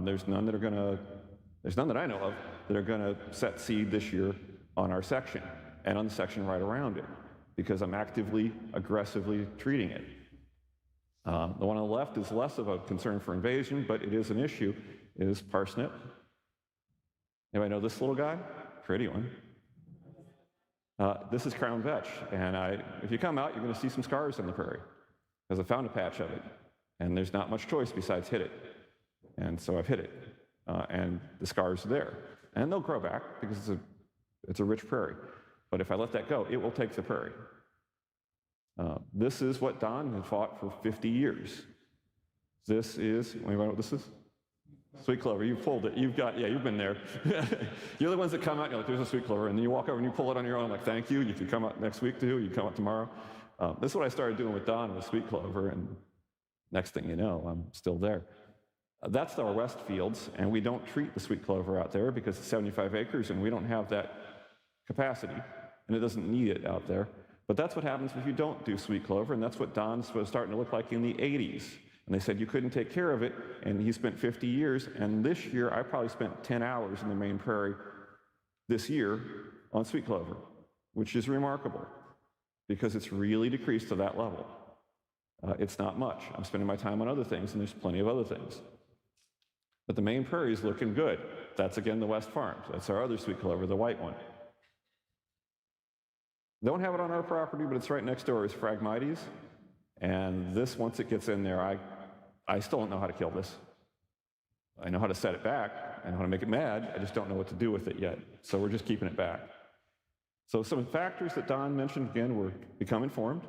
There's none that I know of that are going to set seed this year on our section and on the section right around it, because I'm actively, aggressively treating it. The one on the left is less of a concern for invasion, but it is an issue, is parsnip. Anybody know this little guy? Pretty one. This is crown vetch, and if you come out, you're going to see some scars on the prairie, because I found a patch of it, and there's not much choice besides hit it. And so I've hit it, and the scars are there. And they'll grow back, because it's a rich prairie. But if I let that go, it will take the prairie. This is what Don had fought for 50 years. This is, anybody know what this is? Sweet clover. You pulled it. You've been there. You're the ones that come out and you're like, there's a sweet clover. And then you walk over and you pull it on your own. I'm like, thank you. You can come out next week too. You can come out tomorrow. This is what I started doing with Don with sweet clover. And next thing you know, I'm still there. That's our west fields. And we don't treat the sweet clover out there because it's 75 acres and we don't have that capacity. And it doesn't need it out there. But that's what happens if you don't do sweet clover. And that's what Don's was starting to look like in the 80s. And they said you couldn't take care of it, and he spent 50 years, and this year I probably spent 10 hours in the main prairie this year on sweet clover, which is remarkable, because it's really decreased to that level. It's not much. I'm spending my time on other things, and there's plenty of other things. But the main prairie is looking good. That's, again, the West Farms. That's our other sweet clover, the white one. Don't have it on our property, but it's right next door, is Phragmites. And this, once it gets in there, I still don't know how to kill this. I know how to set it back. I know how to make it mad. I just don't know what to do with it yet. So we're just keeping it back. So some factors that Don mentioned, again, were become informed,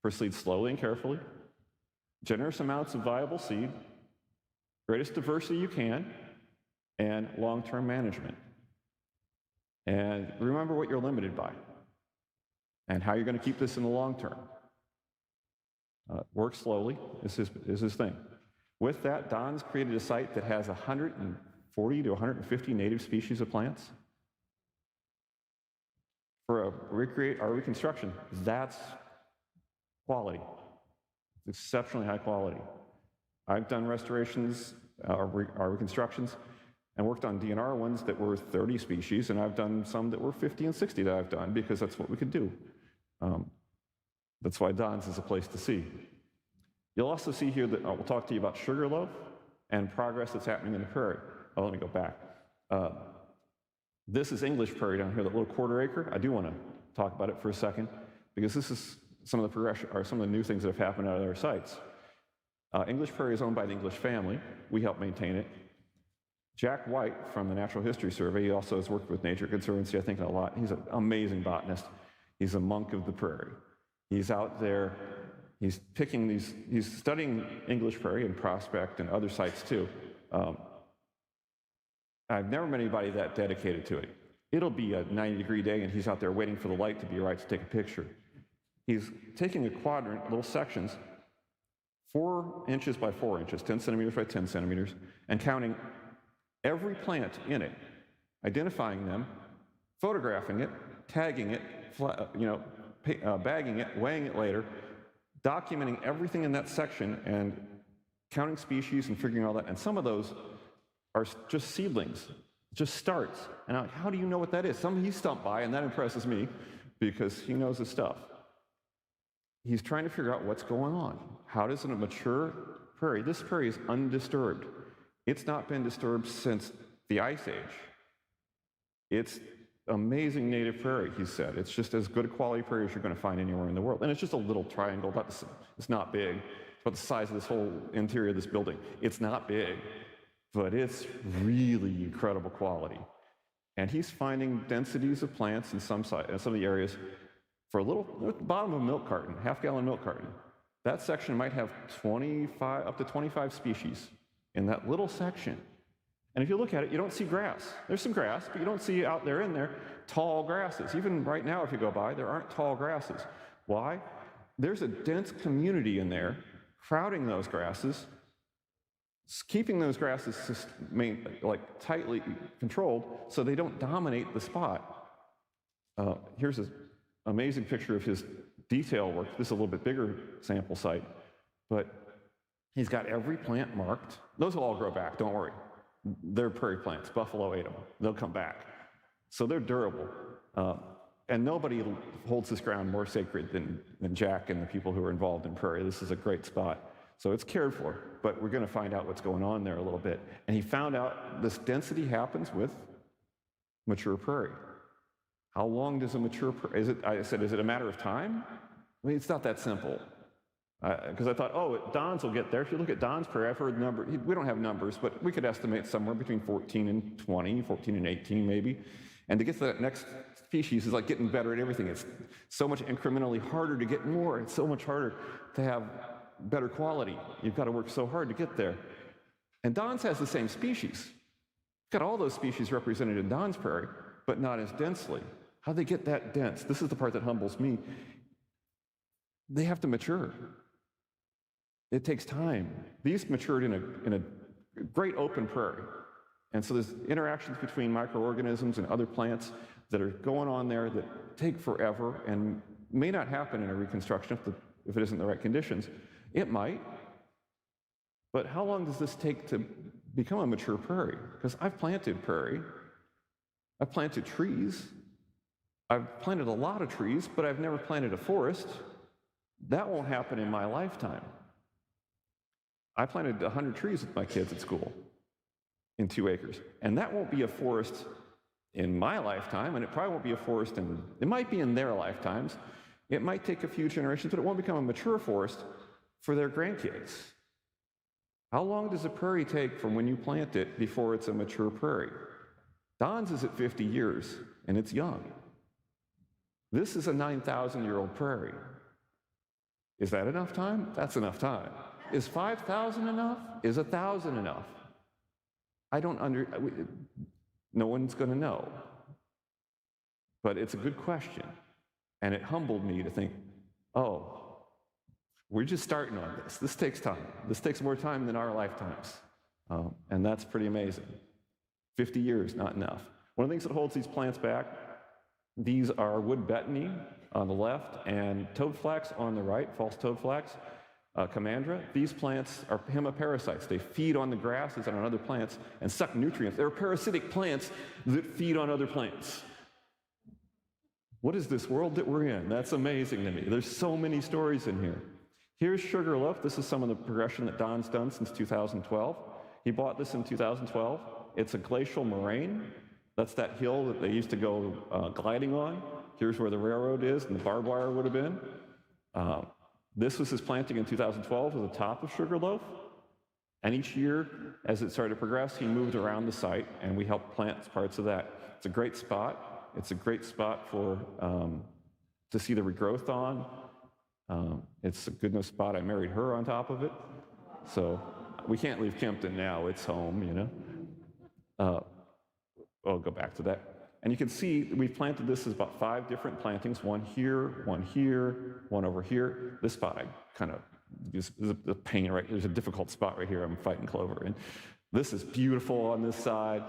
proceed slowly and carefully, generous amounts of viable seed, greatest diversity you can, and long-term management. And remember what you're limited by and how you're going to keep this in the long term. Work slowly is his thing. With that, Don's created a site that has 140 to 150 native species of plants. For our reconstruction, that's quality. It's exceptionally high quality. I've done restorations, our reconstructions, and worked on DNR ones that were 30 species, and I've done some that were 50 and 60 that I've done, because that's what we could do. That's why Don's is a place to see. You'll also see here that we'll talk to you about sugarloaf and progress that's happening in the prairie. Oh, let me go back. This is English prairie down here, that little quarter acre. I do want to talk about it for a second, because this is some of the progression, or some of the new things that have happened at our sites. English prairie is owned by the English family. We help maintain it. Jack White from the Natural History Survey, he also has worked with Nature Conservancy, I think, a lot. He's an amazing botanist. He's a monk of the prairie. He's out there, he's studying English prairie and Prospect and other sites too. I've never met anybody that dedicated to it. It'll be a 90-degree day and he's out there waiting for the light to be right to take a picture. He's taking a quadrant, little sections, 4 inches by 4 inches, 10 centimeters by 10 centimeters, and counting every plant in it, identifying them, photographing it, tagging it, bagging it, weighing it later, documenting everything in that section, and counting species and figuring all that. And some of those are just seedlings, just starts. And I'm like, how do you know what that is? Some he stumped by, and that impresses me because he knows his stuff. He's trying to figure out what's going on. How does a mature prairie, this prairie is undisturbed. It's not been disturbed since the Ice Age. It's amazing native prairie, he said. It's just as good a quality prairie as you're going to find anywhere in the world. And it's just a little triangle. It's not big. It's about the size of this whole interior of this building. It's not big, but it's really incredible quality. And he's finding densities of plants in some of the areas for at the bottom of a milk carton, half-gallon milk carton. That section might have up to 25 species in that little section. And if you look at it, you don't see grass. There's some grass, but you don't see out there in there tall grasses. Even right now, if you go by, there aren't tall grasses. Why? There's a dense community in there crowding those grasses keeping those grasses like tightly controlled so they don't dominate the spot. Here's an amazing picture of his detail work. This is a little bit bigger sample site, but he's got every plant marked. Those will all grow back, don't worry. They're prairie plants. Buffalo ate them. They'll come back. So they're durable. And nobody holds this ground more sacred than Jack and the people who are involved in prairie. This is a great spot. So it's cared for, but we're going to find out what's going on there a little bit. And he found out this density happens with mature prairie. How long does a mature prairie, is it a matter of time? I mean, it's not that simple. Because I thought, oh, Don's will get there. If you look at Don's prairie, I've heard the number, we don't have numbers, but we could estimate somewhere between 14 and 20, 14 and 18 maybe. And to get to that next species is like getting better at everything. It's so much incrementally harder to get more. It's so much harder to have better quality. You've got to work so hard to get there. And Don's has the same species. Got all those species represented in Don's prairie, but not as densely. How'd they get that dense? This is the part that humbles me. They have to mature. It takes time. These matured in a great open prairie. And so there's interactions between microorganisms and other plants that are going on there that take forever and may not happen in a reconstruction if it isn't the right conditions. It might. But how long does this take to become a mature prairie? Because I've planted prairie. I've planted trees. I've planted a lot of trees, but I've never planted a forest. That won't happen in my lifetime. I planted 100 trees with my kids at school in 2 acres. And that won't be a forest in my lifetime, and it probably won't be a forest it might be in their lifetimes. It might take a few generations, but it won't become a mature forest for their grandkids. How long does a prairie take from when you plant it before it's a mature prairie? Don's is at 50 years, and it's young. This is a 9,000-year-old prairie. Is that enough time? That's enough time. Is 5,000 enough? Is 1,000 enough? No one's going to know. But it's a good question. And it humbled me to think, oh, we're just starting on this. This takes time. This takes more time than our lifetimes. And that's pretty amazing. 50 years, not enough. One of the things that holds these plants back, these are wood betony on the left and toadflax on the right, false toadflax. Commandra. These plants are hemiparasites. They feed on the grasses and on other plants and suck nutrients. They're parasitic plants that feed on other plants. What is this world that we're in? That's amazing to me. There's so many stories in here. Here's sugarloaf. This is some of the progression that Don's done since 2012. He bought this in 2012. It's a glacial moraine. That's that hill that they used to go gliding on. Here's where the railroad is and the barbed wire would have been. This was his planting in 2012 at the top of Sugarloaf. And each year, as it started to progress, he moved around the site, and we helped plant parts of that. It's a great spot. It's a great spot for to see the regrowth on. It's a good spot. I married her on top of it. So we can't leave Kempton now. It's home, you know. I'll go back to that. And you can see we've planted this as about 5 different plantings, one here, one over here. This spot I kind of, this is a pain right, there's a difficult spot right here. I'm fighting clover. And this is beautiful on this side.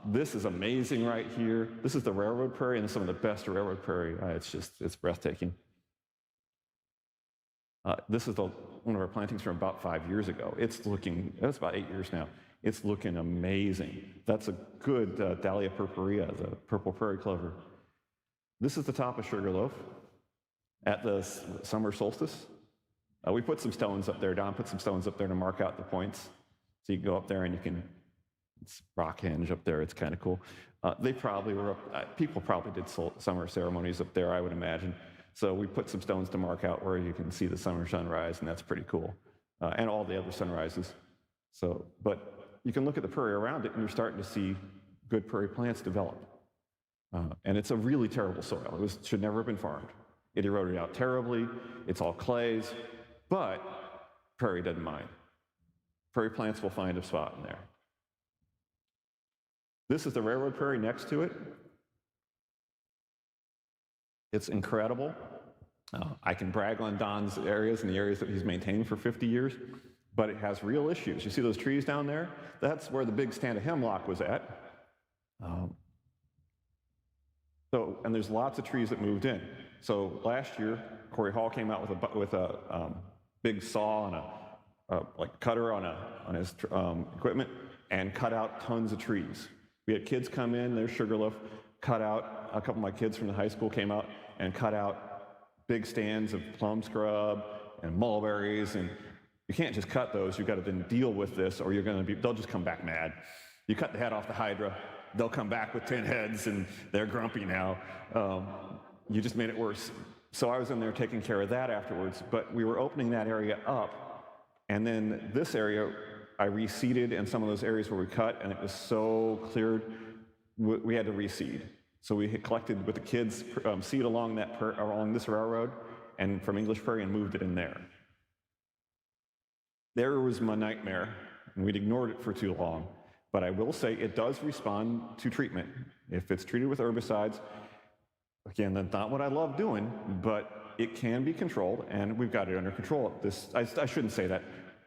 This is amazing right here. This is the railroad prairie, and some of the best railroad prairie. It's breathtaking. This is one of our plantings from about 5 years ago. That's about 8 years now. It's looking amazing. That's a good Dahlia purpurea, the purple prairie clover. This is the top of Sugarloaf at the summer solstice. We put some stones up there. Don put some stones up there to mark out the points. So you can go up there and it's rock henge up there. It's kind of cool. They probably were up, people probably did summer ceremonies up there, I would imagine. So we put some stones to mark out where you can see the summer sunrise, and that's pretty cool. And all the other sunrises. But you can look at the prairie around it, and you're starting to see good prairie plants develop. And it's a really terrible soil. It should never have been farmed. It eroded out terribly. It's all clays, but prairie doesn't mind. Prairie plants will find a spot in there. This is the railroad prairie next to it. It's incredible. I can brag on Don's areas and the areas that he's maintained for 50 years. but it has real issues. You see those trees down there? That's where the big stand of hemlock was at. And there's lots of trees that moved in. So last year, Corey Hall came out with a big saw and a cutter on his equipment and cut out tons of trees. We had kids come in, there's Sugarloaf, cut out, a couple of my kids from the high school came out and cut out big stands of plum scrub and mulberries, and you can't just cut those, you've got to then deal with this or they'll just come back mad. You cut the head off the hydra, they'll come back with 10 heads and they're grumpy now. You just made it worse. So I was in there taking care of that afterwards, but we were opening that area up, and then this area I reseeded, and some of those areas where we cut and it was so cleared, we had to reseed. So we had collected with the kids seed along this railroad and from English Prairie and moved it in there. There was my nightmare, and we'd ignored it for too long. But I will say it does respond to treatment. If it's treated with herbicides, again, that's not what I love doing, but it can be controlled, and we've got it under control. I shouldn't say that.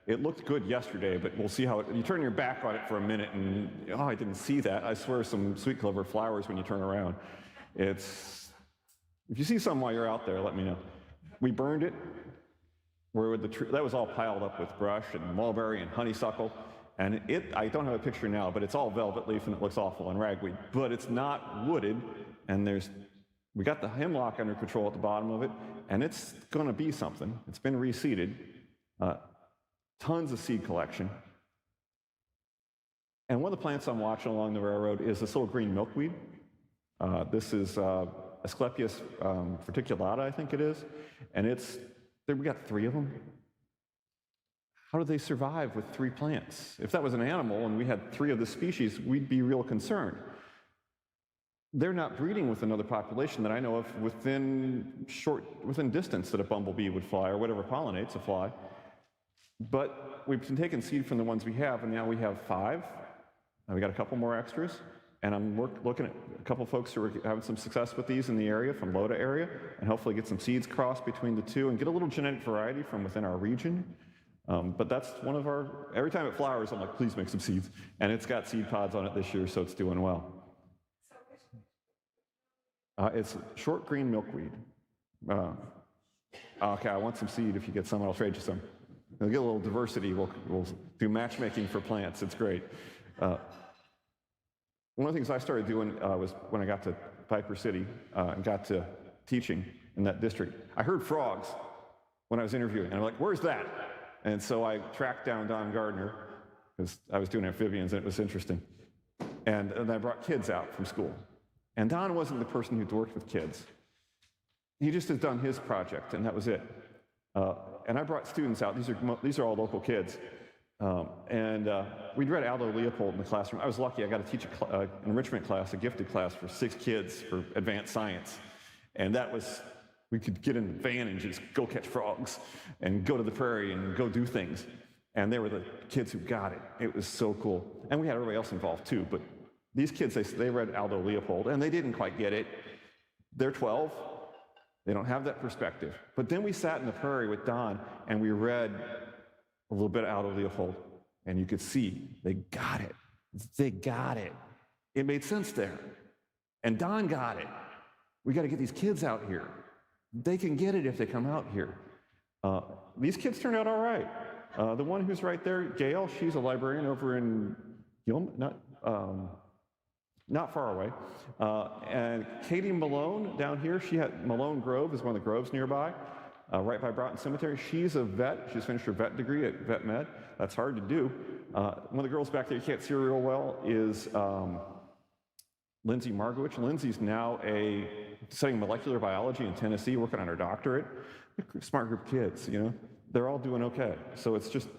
It looked good yesterday, but we'll see how you turn your back on it for a minute and, oh, I didn't see that. I swear some sweet clover flowers when you turn around. If you see some while you're out there, let me know. We burned it. That was all piled up with brush and mulberry and honeysuckle. And I don't have a picture now, but it's all velvet leaf and it looks awful and ragweed. But it's not wooded, and we got the hemlock under control at the bottom of it, and it's gonna be something. It's been reseeded. Tons of seed collection. And one of the plants I'm watching along the railroad is this little green milkweed. This is Asclepias verticulata, I think it is. And we got 3 of them. How do they survive with 3 plants? If that was an animal and we had 3 of the species, we'd be real concerned. They're not breeding with another population that I know of within distance that a bumblebee would fly or whatever pollinates a fly. But we've been taking seed from the ones we have, and now we have 5. We got a couple more extras, and I'm looking at a couple folks who are having some success with these in the area, from Loda area, and hopefully get some seeds crossed between the 2 and get a little genetic variety from within our region. But that's one of every time it flowers, I'm like, please make some seeds. And it's got seed pods on it this year, so it's doing well. It's short green milkweed. Okay, I want some seed. If you get some, I'll trade you some. We'll get a little diversity. We'll do matchmaking for plants. It's great. One of the things I started doing was when I got to Piper City and got to teaching in that district, I heard frogs when I was interviewing, and I'm like, where's that? And so I tracked down Don Gardner, because I was doing amphibians, and it was interesting. And I brought kids out from school. And Don wasn't the person who'd worked with kids. He just had done his project, and that was it. And I brought students out. These are all local kids. We'd read Aldo Leopold in the classroom. I was lucky. I got to teach an enrichment class, a gifted class for 6 kids for advanced science. And we could get in the van and just go catch frogs and go to the prairie and go do things. And they were the kids who got it. It was so cool. And we had everybody else involved too, but these kids, they read Aldo Leopold, and they didn't quite get it. They're 12. They don't have that perspective. But then we sat in the prairie with Don, and we read a little bit of Aldo Leopold, and you could see they got it. They got it. It made sense there. And Don got it. We got to get these kids out here. They can get it if they come out here. These kids turned out all right. The one who's right there, Gail, she's a librarian over in Gilman, not far away. And Katie Malone down here, Malone Grove is one of the groves nearby, right by Broughton Cemetery. She's a vet. She's finished her vet degree at Vet Med. That's hard to do. One of the girls back there you can't see her real well is Lindsay Margowich. Lindsay's now studying molecular biology in Tennessee, working on her doctorate. Smart group of kids, you know. They're all doing okay. So it's just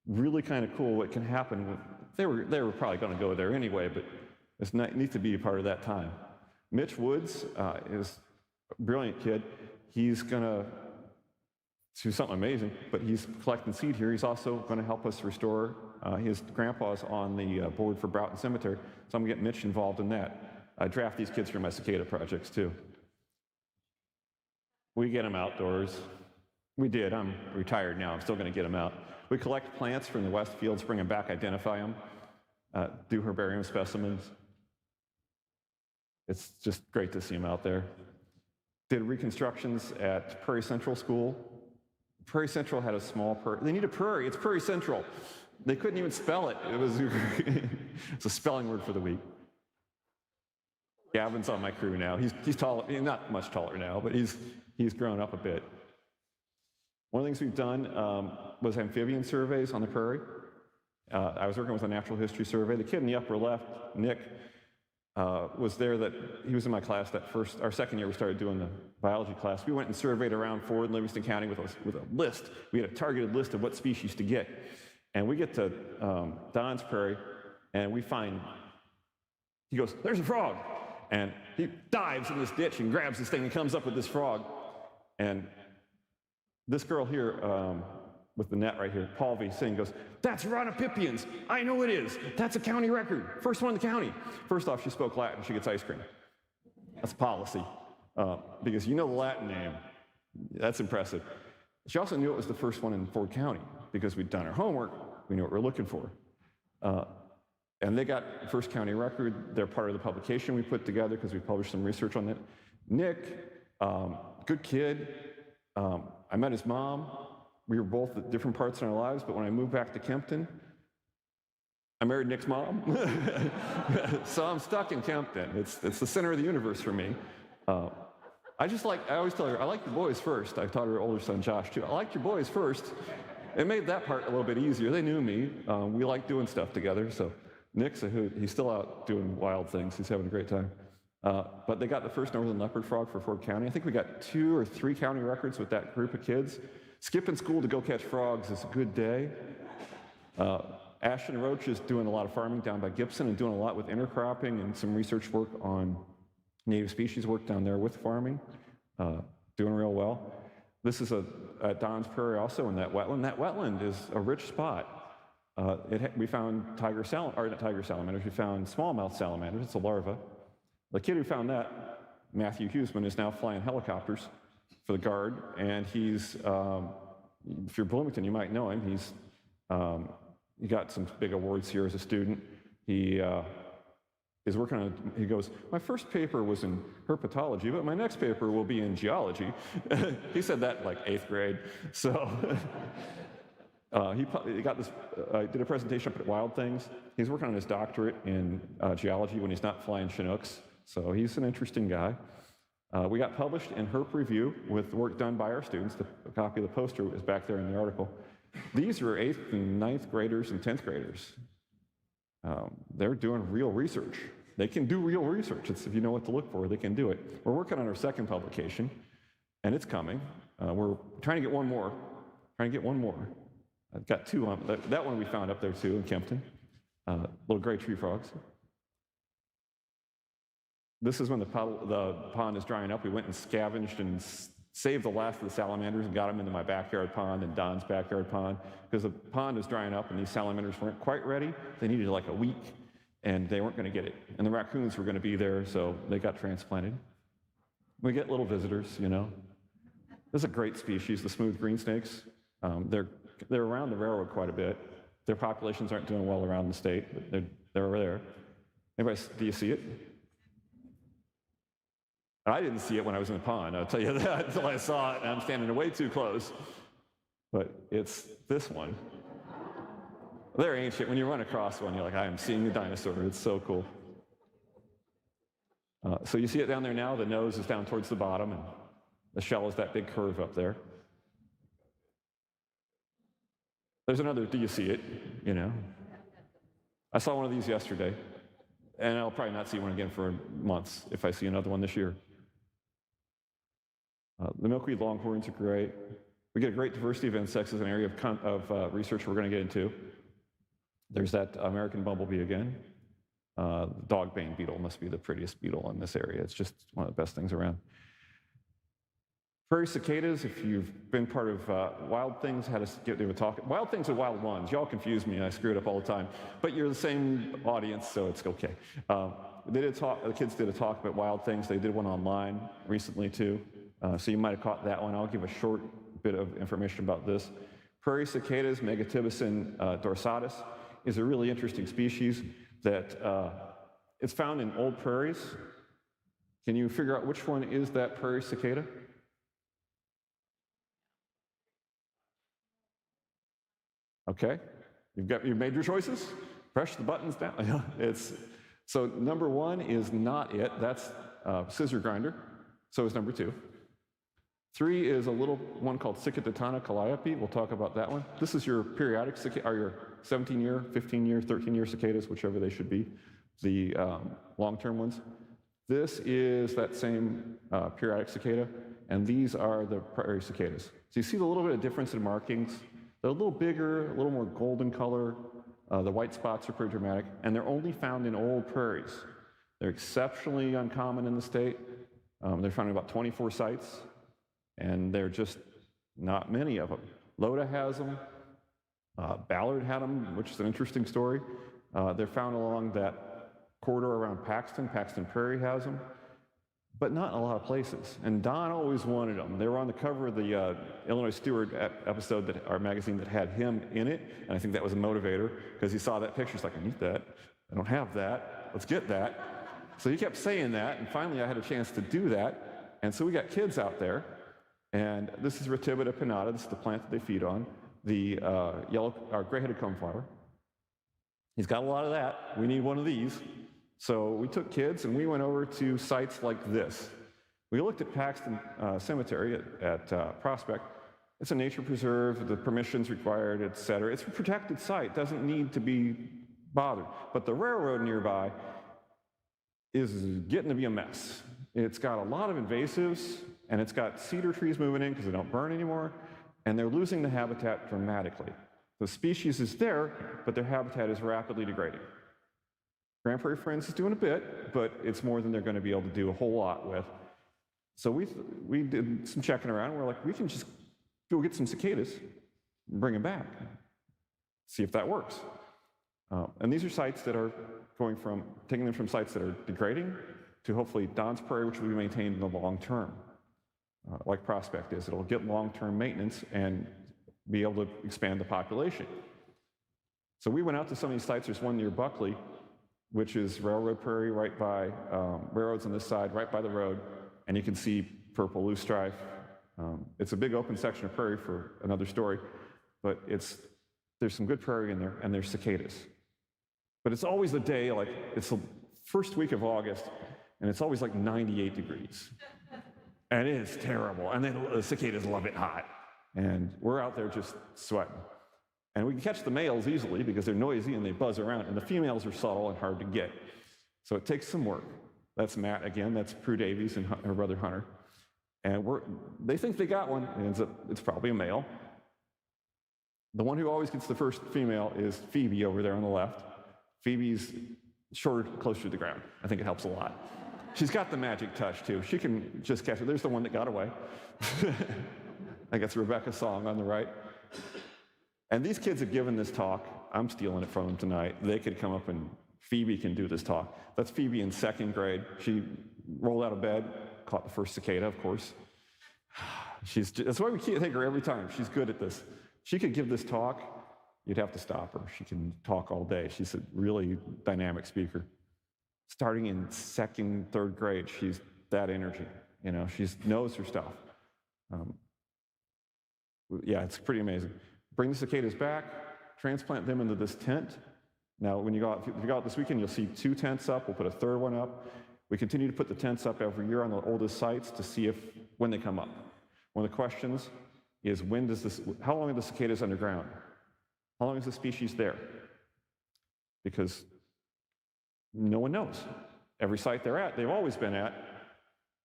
really kind of cool what can happen. They were probably going to go there anyway, but it's neat to be a part of that time. Mitch Woods is a brilliant kid. He's going to do something amazing, but he's collecting seed here. He's also going to help us restore his grandpa's on the board for Broughton Cemetery, so I'm going to get Mitch involved in that. I draft these kids for my cicada projects too. We get them outdoors. We did. I'm retired now. I'm still going to get them out. We collect plants from the West Fields, bring them back, identify them, do herbarium specimens. It's just great to see them out there. Did reconstructions at Prairie Central School. Prairie Central had a small prairie. They need a prairie, it's Prairie Central. They couldn't even spell it. It was it's a spelling word for the week. Gavin's on my crew now. He's tall, not much taller now, but he's grown up a bit. One of the things we've done was amphibian surveys on the prairie. I was working with a natural history survey. The kid in the upper left, Nick, was there. That he was in my class our second year we started doing the biology class. We went and surveyed around Ford and Livingston County with a list. We had a targeted list of what species to get. And we get to Don's Prairie, and we find, he goes, there's a frog. And he dives in this ditch and grabs this thing and comes up with this frog. And this girl here, with the net right here, Paul V. Singh, goes, that's amphibians. I know it is. That's a county record. First one in the county. First off, she spoke Latin. She gets ice cream. That's policy. Because you know the Latin name. That's impressive. She also knew it was the first one in Ford County because we'd done our homework. We knew what we were looking for. And they got first county record. They're part of the publication we put together because we published some research on it. Nick, good kid. I met his mom. We were both at different parts in our lives, but when I moved back to Kempton, I married Nick's mom. So I'm stuck in Kempton. It's the center of the universe for me. I always tell her, I like your boys first. I taught her older son, Josh, too. I like your boys first. It made that part a little bit easier. They knew me. We like doing stuff together. So Nick's a hoot. He's still out doing wild things. He's having a great time. But they got the first northern leopard frog for Ford County. I think we got 2 or 3 county records with that group of kids. Skipping school to go catch frogs is a good day. Ashton Roach is doing a lot of farming down by Gibson and doing a lot with intercropping and some research work on native species work down there with farming. Doing real well. This is at Don's Prairie also in that wetland. That wetland is a rich spot. We found we found smallmouth salamanders. It's a larva. The kid who found that, Matthew Huseman, is now flying helicopters for the Guard, and he's, if you're Bloomington, you might know him. He got some big awards here as a student. He is working on, he goes, my first paper was in herpetology, but my next paper will be in geology. He said that in like 8th grade. So he got this, did a presentation up at Wild Things. He's working on his doctorate in geology when he's not flying Chinooks. So he's an interesting guy. We got published in Herp Review with work done by our students. A copy of the poster is back there in the article. These are 8th and 9th graders and 10th graders. They're doing real research. They can do real research. If you know what to look for, they can do it. We're working on our second publication, and it's coming. We're trying to get one more. I've got 2 on that one we found up there too in Kempton. Little gray tree frogs. This is when the pond is drying up. We went and scavenged and saved the last of the salamanders and got them into my backyard pond and Don's backyard pond because the pond is drying up and these salamanders weren't quite ready. They needed like a week and they weren't going to get it. And the raccoons were going to be there, so they got transplanted. We get little visitors, you know. This is a great species, the smooth green snakes. They're around the railroad quite a bit. Their populations aren't doing well around the state, but they're over there. Anybody, do you see it? I didn't see it when I was in the pond, I'll tell you that, until I saw it, and I'm standing way too close. But it's this one. They're ancient. When you run across one, you're like, I am seeing a dinosaur. It's so cool. So you see it down there now. The nose is down towards the bottom, and the shell is that big curve up there. There's another, do you see it? You know? I saw one of these yesterday, and I'll probably not see one again for months if I see another one this year. The milkweed longhorns are great. We get a great diversity of insects as an area of research we're going to get into. There's that American bumblebee again. The dogbane beetle must be the prettiest beetle in this area. It's just one of the best things around. Prairie cicadas, if you've been part of Wild Things, had us give a talk. Wild Things are Wild Ones. Y'all confuse me, I screw it up all the time. But you're the same audience, so it's okay. The kids did a talk about Wild Things. They did one online recently, too. So you might have caught that one. I'll give a short bit of information about this. Prairie cicadas, Megatibicin dorsatus, is a really interesting species that it's found in old prairies. Can you figure out which one is that prairie cicada? Okay, you've made your choices. Press the buttons down. So number one is not it. That's scissor grinder. So is number two. 3 is a little one called Cicadatana calliope. We'll talk about that one. This is your periodic cicada, or your 17-year, 15-year, 13-year cicadas, whichever they should be, the long-term ones. This is that same periodic cicada, and these are the prairie cicadas. So you see the little bit of difference in markings. They're a little bigger, a little more golden color. The white spots are pretty dramatic, and they're only found in old prairies. They're exceptionally uncommon in the state. They're found in about 24 sites, and they're just not many of them. Loda has them. Ballard had them, which is an interesting story. They're found along that corridor around Paxton. Paxton Prairie has them, but not in a lot of places. And Don always wanted them. They were on the cover of the Illinois Steward episode, our magazine, that had him in it, and I think that was a motivator, because he saw that picture. He's like, I need that. I don't have that. Let's get that. So he kept saying that, and finally I had a chance to do that. And so we got kids out there, and this is Ratibida pinnata. This is the plant that they feed on, the gray-headed coneflower. He's got a lot of that. We need one of these. So we took kids and we went over to sites like this. We looked at Paxton Cemetery at Prospect. It's a nature preserve, the permissions required, et cetera. It's a protected site, doesn't need to be bothered. But the railroad nearby is getting to be a mess. It's got a lot of invasives, and it's got cedar trees moving in because they don't burn anymore, and they're losing the habitat dramatically. The species is there, but their habitat is rapidly degrading. Grand Prairie Friends is doing a bit, but it's more than they're going to be able to do a whole lot with. So we did some checking around, and we're like, we can just go get some cicadas and bring them back, see if that works. And these are sites that are taking them from sites that are degrading to hopefully Don's Prairie, which will be maintained in the long term, like Prospect is. It'll get long-term maintenance and be able to expand the population. So we went out to some of these sites. There's one near Buckley, which is railroad prairie, right by railroads on this side, right by the road, and you can see purple loosestrife. It's a big open section of prairie for another story, but there's some good prairie in there, and there's cicadas. But it's always the day, like it's the first week of August, and it's always like 98 degrees. And it is terrible, and then the cicadas love it hot. And we're out there just sweating. And we can catch the males easily because they're noisy and they buzz around, and the females are subtle and hard to get. So it takes some work. That's Matt again, that's Prue Davies and her brother Hunter. And they think they got one, and it's probably a male. The one who always gets the first female is Phoebe over there on the left. Phoebe's shorter, closer to the ground. I think it helps a lot. She's got the magic touch too. She can just catch it. There's the one that got away. I guess Rebecca's song on the right. And these kids have given this talk. I'm stealing it from them tonight. They could come up and Phoebe can do this talk. That's Phoebe in 2nd grade. She rolled out of bed, caught the first cicada, of course. That's why we can't take her every time. She's good at this. She could give this talk. You'd have to stop her. She can talk all day. She's a really dynamic speaker. Starting in 2nd, 3rd grade, she's that energy. You know, she knows her stuff. Yeah, it's pretty amazing. Bring the cicadas back, transplant them into this tent. Now, when if you go out this weekend, you'll see 2 tents up. We'll put a 3rd one up. We continue to put the tents up every year on the oldest sites to see when they come up. One of the questions is how long are the cicadas underground? How long is the species there? Because no one knows. Every site they're at, they've always been at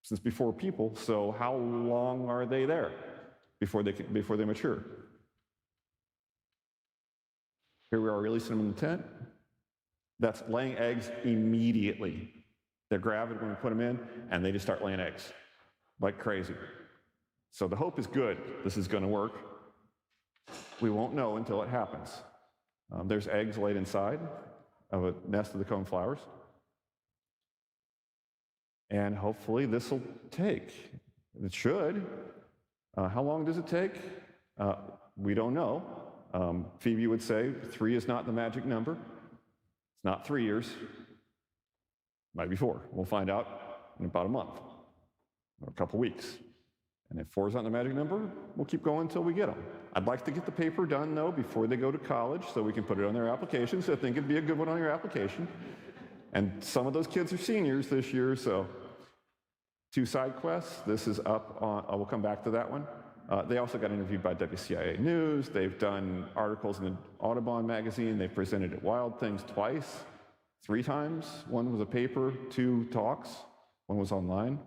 since before people, so how long are they there before they mature? Here we are releasing them in the tent. That's laying eggs immediately. They're gravid when we put them in, and they just start laying eggs like crazy. So the hope is good. This is going to work. We won't know until it happens. There's eggs laid inside of a nest of the coneflowers. And hopefully this will take. It should. How long does it take? We don't know. Phoebe would say 3 is not the magic number. It's not 3 years. Might be 4. We'll find out in about a month or a couple weeks. And if 4 is not the magic number, we'll keep going until we get them. I'd like to get the paper done, though, before they go to college so we can put it on their application. So I think it'd be a good one on your application. And some of those kids are seniors this year, so 2 side quests. This is up on, we'll come back to that one. They also got interviewed by WCIA News. They've done articles in the Audubon magazine. They've presented at Wild Things twice, 3 times. 1 was a paper, 2 talks, 1 was online.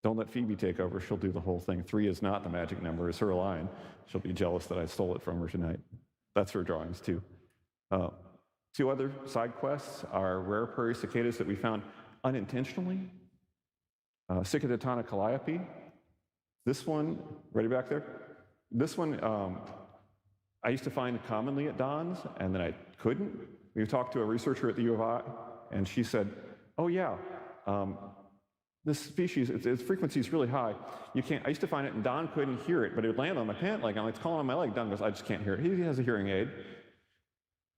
Don't let Phoebe take over. She'll do the whole thing. 3 is not the magic number. It's her line. She'll be jealous that I stole it from her tonight. That's her drawings, too. 2 other side quests are rare prairie cicadas that we found unintentionally. Cicada calliope. This one, ready back there? This one, I used to find commonly at Don's, and then I couldn't. We talked to a researcher at the U of I, and she said, oh yeah, this species, its frequency is really high. You can't, I used to find it, and Don couldn't hear it, but it would land on my pant leg. I'm like, it's calling on my leg. Don goes, I just can't hear it. He has a hearing aid.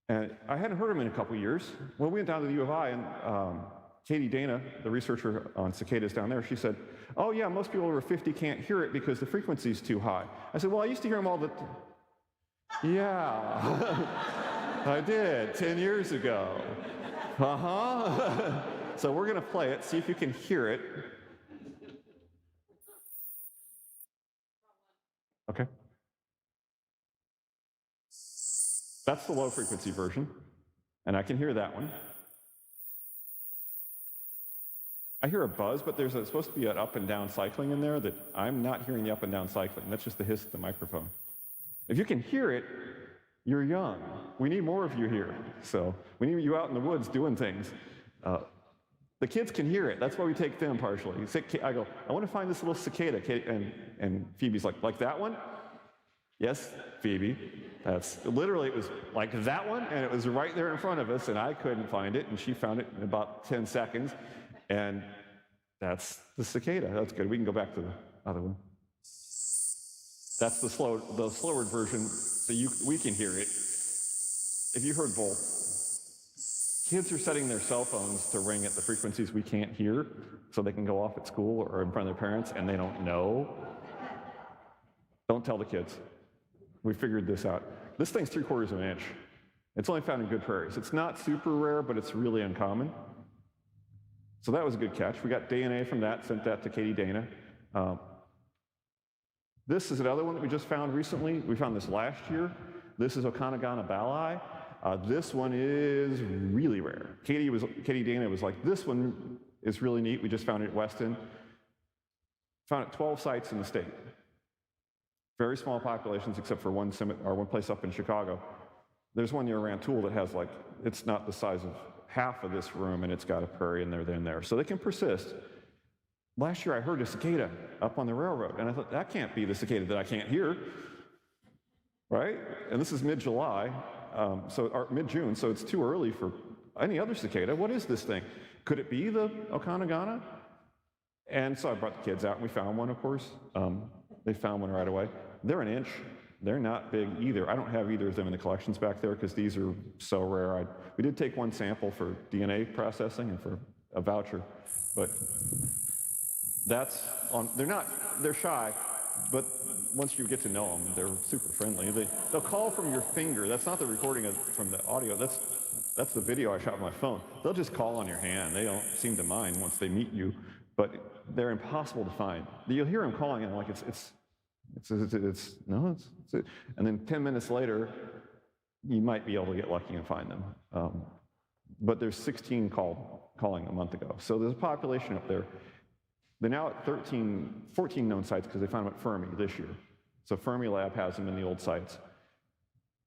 And I hadn't heard him in a couple years. Well, we went down to the U of I, and Katie Dana, the researcher on cicadas down there, she said, oh yeah, most people over 50 can't hear it because the frequency is too high. I said, well, I used to hear them all the yeah, I did, 10 years ago. So we're gonna play it, see if you can hear it. Okay. That's the low frequency version, and I can hear that one. I hear a buzz, but there's supposed to be an up and down cycling in there that I'm not hearing the up and down cycling. That's just the hiss of the microphone. If you can hear it, you're young. We need more of you here. So we need you out in the woods doing things. The kids can hear it. That's why we take them partially. I go, I want to find this little cicada. And Phoebe's like that one? Yes, Phoebe. That's literally, it was like that one, and it was right there in front of us, and I couldn't find it, and she found it in about 10 seconds. And that's the cicada. That's good. We can go back to the other one. That's the slower version, so we can hear it. If you heard both, kids are setting their cell phones to ring at the frequencies we can't hear, so they can go off at school or in front of their parents, and they don't know. Don't tell the kids. We figured this out. This thing's 3/4 of an inch. It's only found in good prairies. It's not super rare, but it's really uncommon. So that was a good catch. We got DNA from that, sent that to Katie Dana. This is another one that we just found recently. We found this last year. This is Okanagana balli. This one is really rare. Katie Dana was like, this one is really neat. We just found it at Weston. Found it 12 sites in the state. Very small populations except for one place up in Chicago. There's one near Rantoul that has it's not the size of half of this room, and it's got a prairie in there. So they can persist. Last year I heard a cicada up on the railroad, and I thought, that can't be the cicada that I can't hear, right? And this is mid-July, or mid-June, so it's too early for any other cicada. What is this thing? Could it be the Okanagana? And so I brought the kids out, and we found one, of course. They found one right away. They're an inch. They're not big either. I don't have either of them in the collections back there because these are so rare. We did take one sample for DNA processing and for a voucher, but that's on. They're shy, but once you get to know them, they're super friendly. They'll call from your finger. That's not the recording from the audio. That's the video I shot with my phone. They'll just call on your hand. They don't seem to mind once they meet you, but they're impossible to find. You'll hear them calling, and like it's and then 10 minutes later, you might be able to get lucky and find them. But there's 16 calling a month ago. So there's a population up there. They're now at 14 known sites because they found them at Fermi this year. So Fermi Lab has them in the old sites.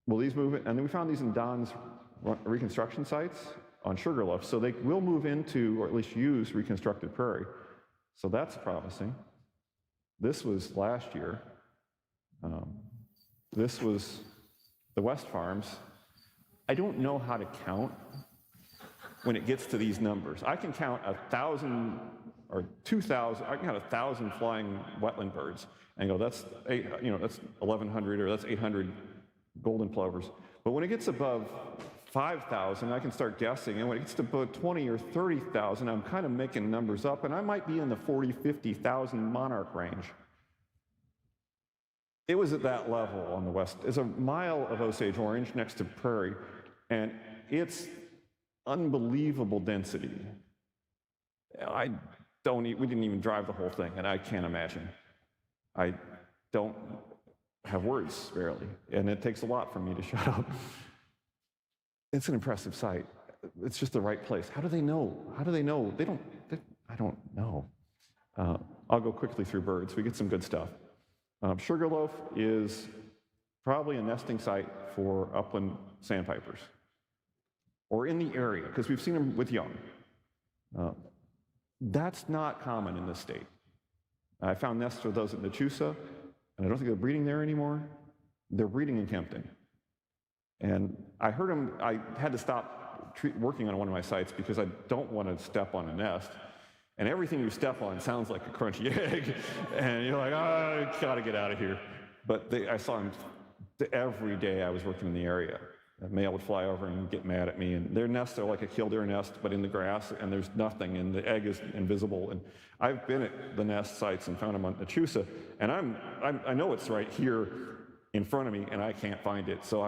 Will these move in? And then we found these in Don's reconstruction sites on Sugarloaf. So they will move into, or at least use, reconstructed prairie. So that's promising. This was last year. This was the West Farms. I don't know how to count when it gets to these numbers. I can count 1,000 or 2,000, I got 1,000 flying wetland birds, and go, that's 1,100 or that's 800 golden plovers. But when it gets above 5,000, I can start guessing, and when it gets to about 20 or 30,000, I'm kind of making numbers up, and I might be in the 40, 50,000 monarch range. It was at that level on the west. It's a mile of Osage orange next to prairie, and it's unbelievable density. We didn't even drive the whole thing, and I can't imagine. I don't have words, barely, and it takes a lot for me to shut up. It's an impressive sight. It's just the right place. How do they know? How do they know? I don't know. I'll go quickly through birds. We get some good stuff. Sugarloaf is probably a nesting site for upland sandpipers, or in the area, because we've seen them with young. That's not common in this state. I found nests of those at Nachusa, and I don't think they're breeding there anymore. They're breeding in Kempton. And I heard them, I had to stop working on one of my sites because I don't want to step on a nest. And everything you step on sounds like a crunchy egg. And you're like, I gotta get out of here. But I saw them every day I was working in the area. A male would fly over and get mad at me, and their nests are like a killdeer nest, but in the grass, and there's nothing, and the egg is invisible. And I've been at the nest sites and found them on Nachusa, and I know it's right here in front of me, and I can't find it. So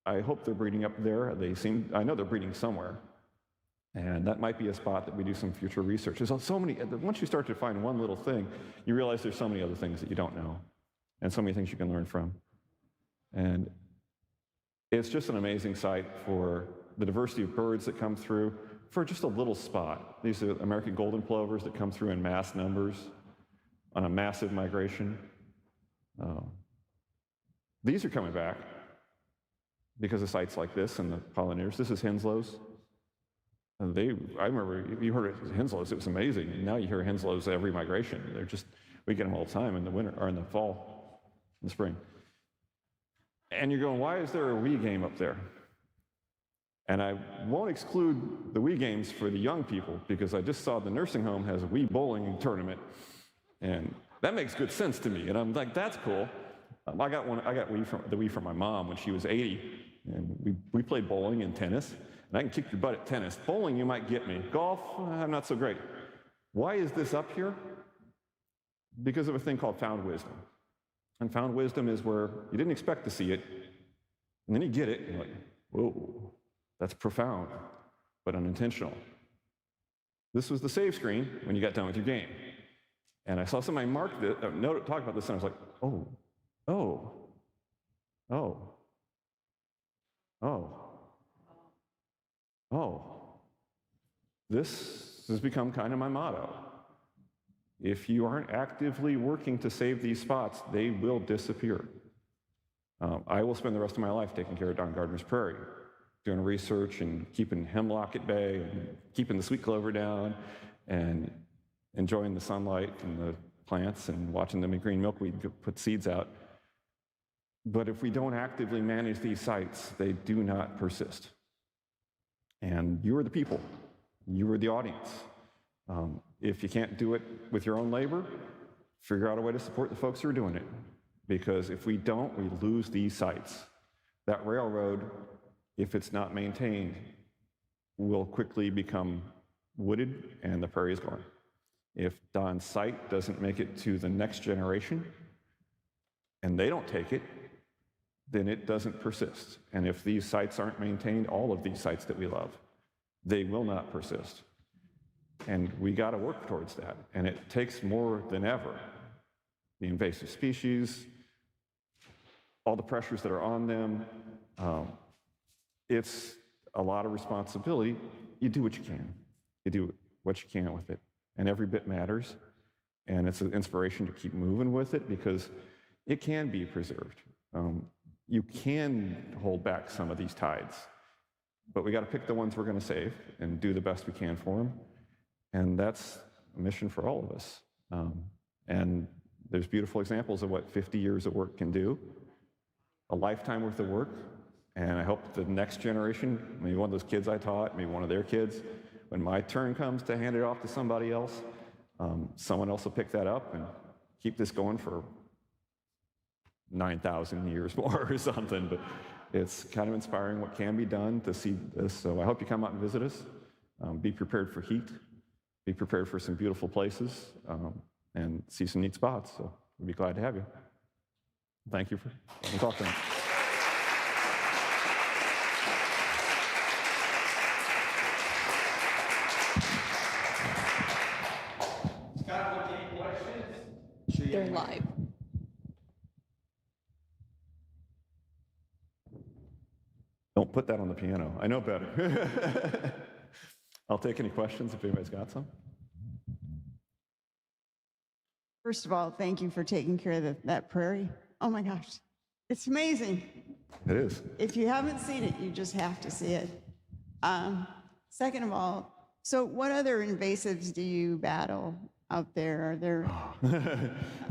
I hope they're breeding up there. I know they're breeding somewhere, and that might be a spot that we do some future research. There's so many. Once you start to find one little thing, you realize there's so many other things that you don't know, and so many things you can learn from, and it's just an amazing site for the diversity of birds that come through for just a little spot. These are American golden plovers that come through in mass numbers on a massive migration. These are coming back because of sites like this and the pollinators. This is Henslow's. And I remember you heard it Henslow's, it was amazing. And now you hear Henslow's every migration. We get them all the time in the winter, or in the fall, in the spring. And you're going, why is there a Wii game up there? And I won't exclude the Wii games for the young people, because I just saw the nursing home has a Wii bowling tournament, and that makes good sense to me. And I'm like, that's cool. I got the Wii from my mom when she was 80, and we played bowling and tennis, and I can kick your butt at tennis. Bowling, you might get me. Golf, I'm not so great. Why is this up here? Because of a thing called found wisdom. And found wisdom is where you didn't expect to see it, and then you get it, and you're like, whoa, that's profound, but unintentional. This was the save screen when you got done with your game. And I saw somebody talk about this, and I was like, this has become kind of my motto. If you aren't actively working to save these spots, they will disappear. I will spend the rest of my life taking care of Don Gardner's prairie, doing research and keeping hemlock at bay, and keeping the sweet clover down, and enjoying the sunlight and the plants and watching them in green milkweed put seeds out. But if we don't actively manage these sites, they do not persist. And you are the people. You are the audience. If you can't do it with your own labor, figure out a way to support the folks who are doing it. Because if we don't, we lose these sites. That railroad, if it's not maintained, will quickly become wooded and the prairie is gone. If Don's site doesn't make it to the next generation, and they don't take it, then it doesn't persist. And if these sites aren't maintained, all of these sites that we love, they will not persist. And we got to work towards that. And it takes more than ever. The invasive species, all the pressures that are on them, it's a lot of responsibility. You do what you can. You do what you can with it. And every bit matters. And it's an inspiration to keep moving with it, because it can be preserved. You can hold back some of these tides, but we got to pick the ones we're going to save and do the best we can for them. And that's a mission for all of us. And there's beautiful examples of what 50 years of work can do, a lifetime worth of work. And I hope the next generation, maybe one of those kids I taught, maybe one of their kids, when my turn comes to hand it off to somebody else, someone else will pick that up and keep this going for 9,000 years more or something. But it's kind of inspiring what can be done to see this. So I hope you come out and visit us. Be prepared for heat. Be prepared for some beautiful places and see some neat spots. So we'd be glad to have you. Thank you for talking. They're live. Don't put that on the piano. I know better. I'll take any questions if anybody's got some. First of all, thank you for taking care of that prairie. Oh my gosh, it's amazing. It is. If you haven't seen it, you just have to see it. Second of all, so what other invasives do you battle out there? Are there?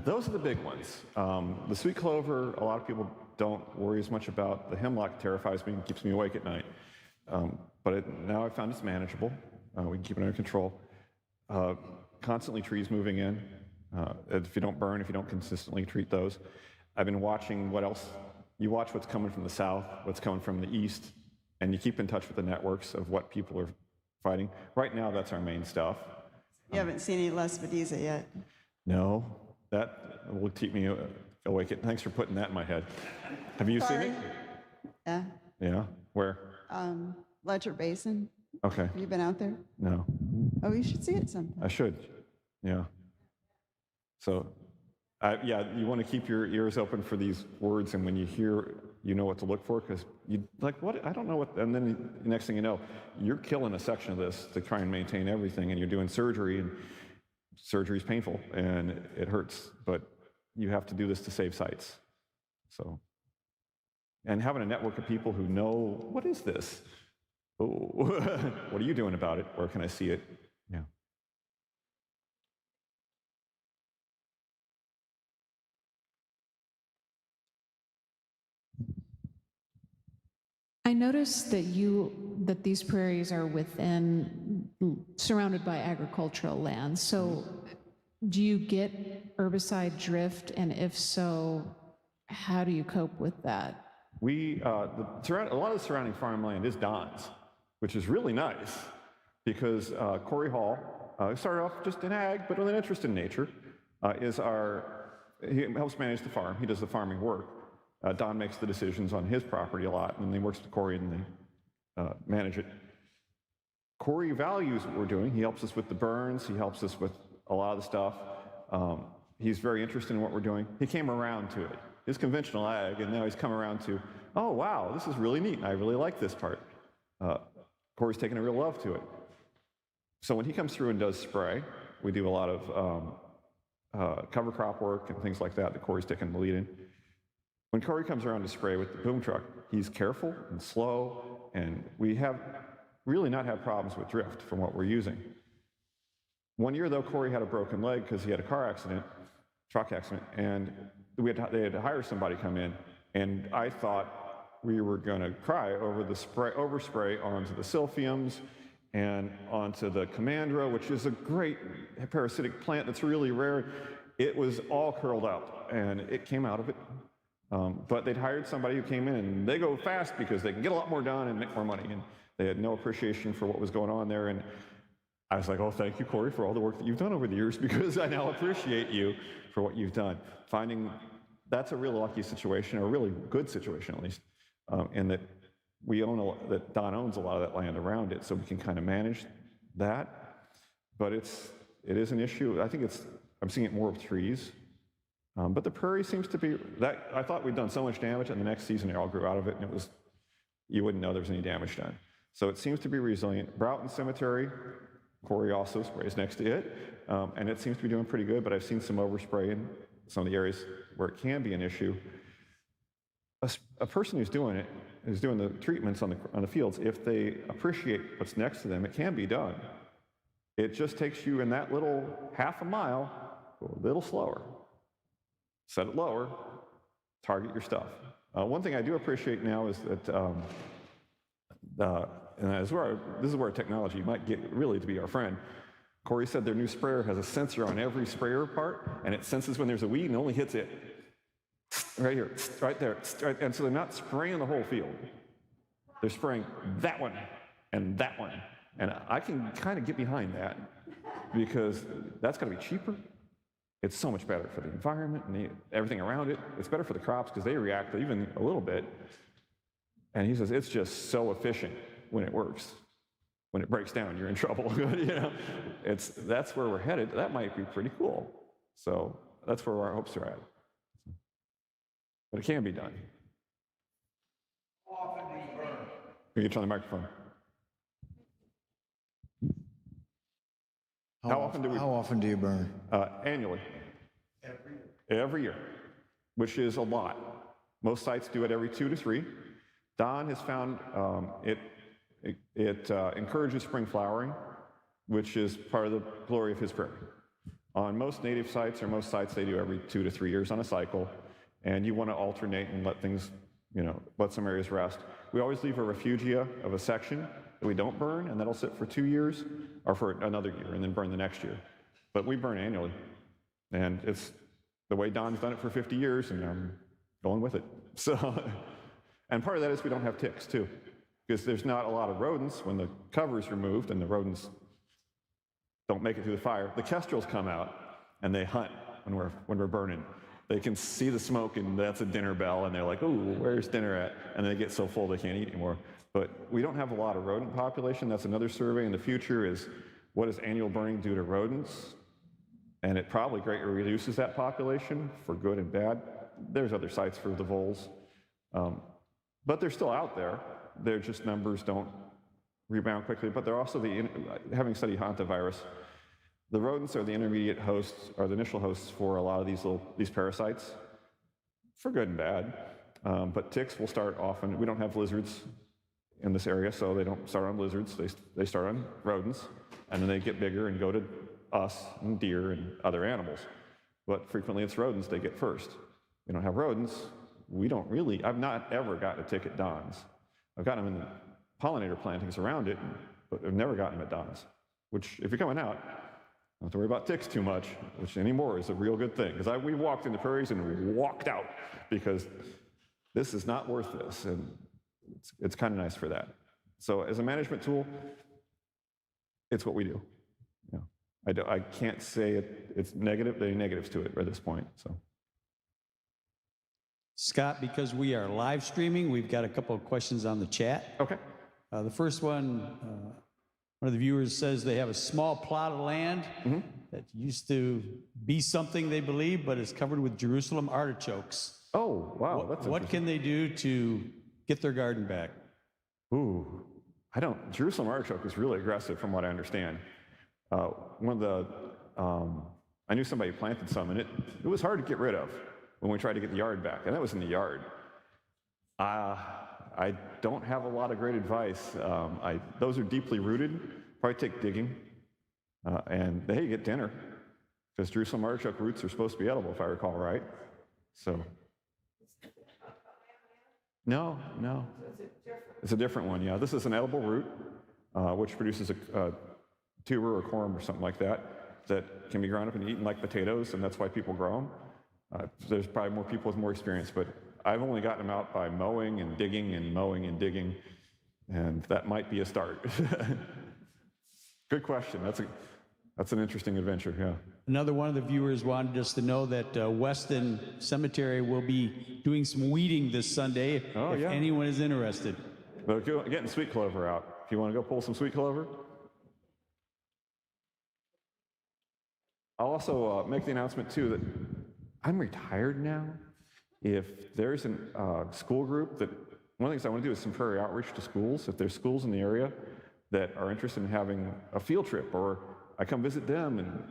Those are the big ones. The sweet clover, a lot of people don't worry as much about. The hemlock terrifies me and keeps me awake at night. But now I've found it's manageable. We can keep it under control. Constantly trees moving in. If you don't burn, if you don't consistently treat those. I've been watching what else. You watch what's coming from the south, what's coming from the east, and you keep in touch with the networks of what people are fighting. Right now, that's our main stuff. You haven't seen any Lespedeza yet. No, that will keep me awake. Thanks for putting that in my head. Have you seen it? Yeah. Yeah. Where? Letcher Basin. Okay. Have you been out there? No. Oh, you should see it sometime. I should. Yeah. So, yeah, you want to keep your ears open for these words, and when you hear, you know what to look for, because you like, what? I don't know what. And then the next thing you know, you're killing a section of this to try and maintain everything, and you're doing surgery, and surgery is painful and it hurts, but you have to do this to save sites. So, and having a network of people who know, what is this? Oh, what are you doing about it? Where can I see it? Yeah. I noticed that these prairies are surrounded by agricultural land. So do you get herbicide drift? And if so, how do you cope with that? A lot of the surrounding farmland is Don's, which is really nice because Corey Hall started off just in ag, but with an interest in nature, he helps manage the farm. He does the farming work. Don makes the decisions on his property a lot, and then he works with Corey and they manage it. Corey values what we're doing. He helps us with the burns. He helps us with a lot of the stuff. He's very interested in what we're doing. He came around to it. It's conventional ag, and now he's come around to, oh, wow, this is really neat. I really like this part. Corey's taken a real love to it. So when he comes through and does spray, we do a lot of cover crop work and things like that Corey's taken the lead in. When Corey comes around to spray with the boom truck, he's careful and slow, and we have really not had problems with drift from what we're using. One year, though, Corey had a broken leg because he had a truck accident, and they had to hire somebody to come in, and I thought we were going to cry over the overspray onto the silphiums and onto the commandra, which is a great parasitic plant that's really rare. It was all curled up, and it came out of it. But they'd hired somebody who came in, and they go fast because they can get a lot more done and make more money, and they had no appreciation for what was going on there. And I was like, oh, thank you, Corey, for all the work that you've done over the years, because I now appreciate you for what you've done. That's a real lucky situation, or a really good situation at least, in that that Don owns a lot of that land around it, so we can kind of manage that. But it is an issue. I'm seeing it more with trees. But the prairie seems to be that. I thought we'd done so much damage, and the next season it all grew out of it, and you wouldn't know there was any damage done. So it seems to be resilient. Broughton Cemetery, Corey also sprays next to it, and it seems to be doing pretty good, but I've seen some overspray in some of the areas where it can be an issue. A person who's doing the treatments on the fields, if they appreciate what's next to them, it can be done. It just takes you in that little half a mile, a little slower. Set it lower, target your stuff. One thing I do appreciate now is that And this is where technology might get really to be our friend. Corey said their new sprayer has a sensor on every sprayer part, and it senses when there's a weed and only hits it right here, right there, right, and so they're not spraying the whole field. They're spraying that one and that one, and I can kind of get behind that because that's going to be cheaper. It's so much better for the environment and everything around it. It's better for the crops because they react even a little bit. And he says it's just so efficient when it works. When it breaks down, you're in trouble. You know, that's where we're headed. That might be pretty cool. So that's where our hopes are at. But it can be done. How often do you burn? You can turn the microphone. How often do you burn? Annually. Every year, which is a lot. Most sites do it every 2 to 3. Don has found it encourages spring flowering, which is part of the glory of his prairie. On most native sites or most sites, they do every 2 to 3 years on a cycle, and you want to alternate and let things, let some areas rest. We always leave a refugia of a section that we don't burn, and that'll sit for 2 years or for another year, and then burn the next year. But we burn annually, and it's the way Don's done it for 50 years, and I'm going with it. So, and part of that is we don't have ticks too, because there's not a lot of rodents when the cover is removed and the rodents don't make it through the fire. The kestrels come out and they hunt when we're burning. They can see the smoke and that's a dinner bell, and they're like, "Ooh, where's dinner at?" And they get so full they can't eat anymore. But we don't have a lot of rodent population. That's another survey in the future is what does annual burning do to rodents? And it probably greatly reduces that population for good and bad. There's other sites for the voles. But they're still out there. They're just numbers don't rebound quickly, but they're also having studied Hantavirus, the rodents are the intermediate hosts, or the initial hosts for a lot of these parasites, for good and bad. But ticks will start often. We don't have lizards in this area, so they don't start on lizards. They start on rodents, and then they get bigger and go to us and deer and other animals. But frequently it's rodents they get first. We don't have rodents. I've not ever gotten a tick at Don's. I've gotten them in the pollinator plantings around it, but I've never gotten them at Don's, which if you're coming out, don't have to worry about ticks too much, which anymore is a real good thing. Because we walked in the prairies and we walked out because this is not worth this, and it's kind of nice for that. So as a management tool, it's what we do. I can't say it's negative. There are negatives to it at this point. So. Scott, because we are live streaming, we've got a couple of questions on the chat. Okay. The first one of the viewers says they have a small plot of land that used to be something they believe, but is covered with Jerusalem artichokes. Oh, wow. What can they do to get their garden back? Ooh, Jerusalem artichoke is really aggressive from what I understand. I knew somebody planted some, and it was hard to get rid of when we tried to get the yard back, and that was in the yard. I don't have a lot of great advice. Those are deeply rooted, probably take digging, and hey, you get dinner, because Jerusalem artichoke roots are supposed to be edible, if I recall right. So, no. It's a different one, yeah. This is an edible root, which produces a tuber or corm or something like that can be ground up and eaten like potatoes, and that's why people grow them. There's probably more people with more experience, but I've only gotten them out by mowing and digging and mowing and digging, and that might be a start. Good question. That's an interesting adventure, yeah. Another one of the viewers wanted us to know that Weston Cemetery will be doing some weeding this Sunday if anyone is interested. But getting sweet clover out. If you want to go pull some sweet clover. I'll also make the announcement, too, that I'm retired now. If there's a school group one of the things I want to do is some prairie outreach to schools. If there's schools in the area that are interested in having a field trip, or I come visit them and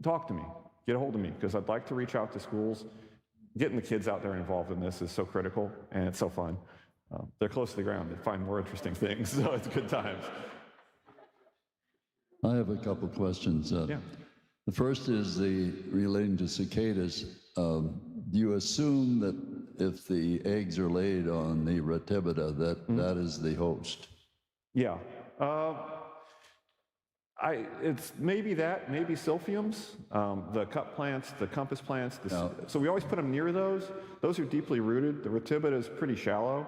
talk to me, get a hold of me, because I'd like to reach out to schools. Getting the kids out there involved in this is so critical, and it's so fun. They're close to the ground. They find more interesting things, so it's good times. I have a couple questions. Yeah. The first is relating to cicadas. Do you assume that if the eggs are laid on the Ratibida, that is the host. Yeah. It's maybe that, maybe silphiums, the cup plants, the compass plants. So we always put them near those. Those are deeply rooted. The Ratibida is pretty shallow.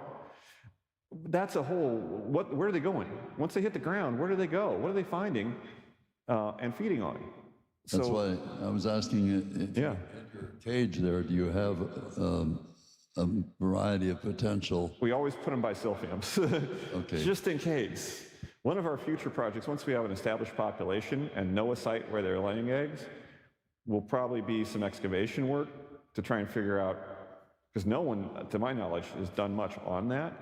That's a whole, where are they going? Once they hit the ground, where do they go? What are they finding and feeding on? That's why I was asking you, in your cage there, do you have a variety of potential? We always put them by silphiums, Okay. just in case. One of our future projects, once we have an established population and know a site where they're laying eggs, will probably be some excavation work to try and figure out, because no one, to my knowledge, has done much on that,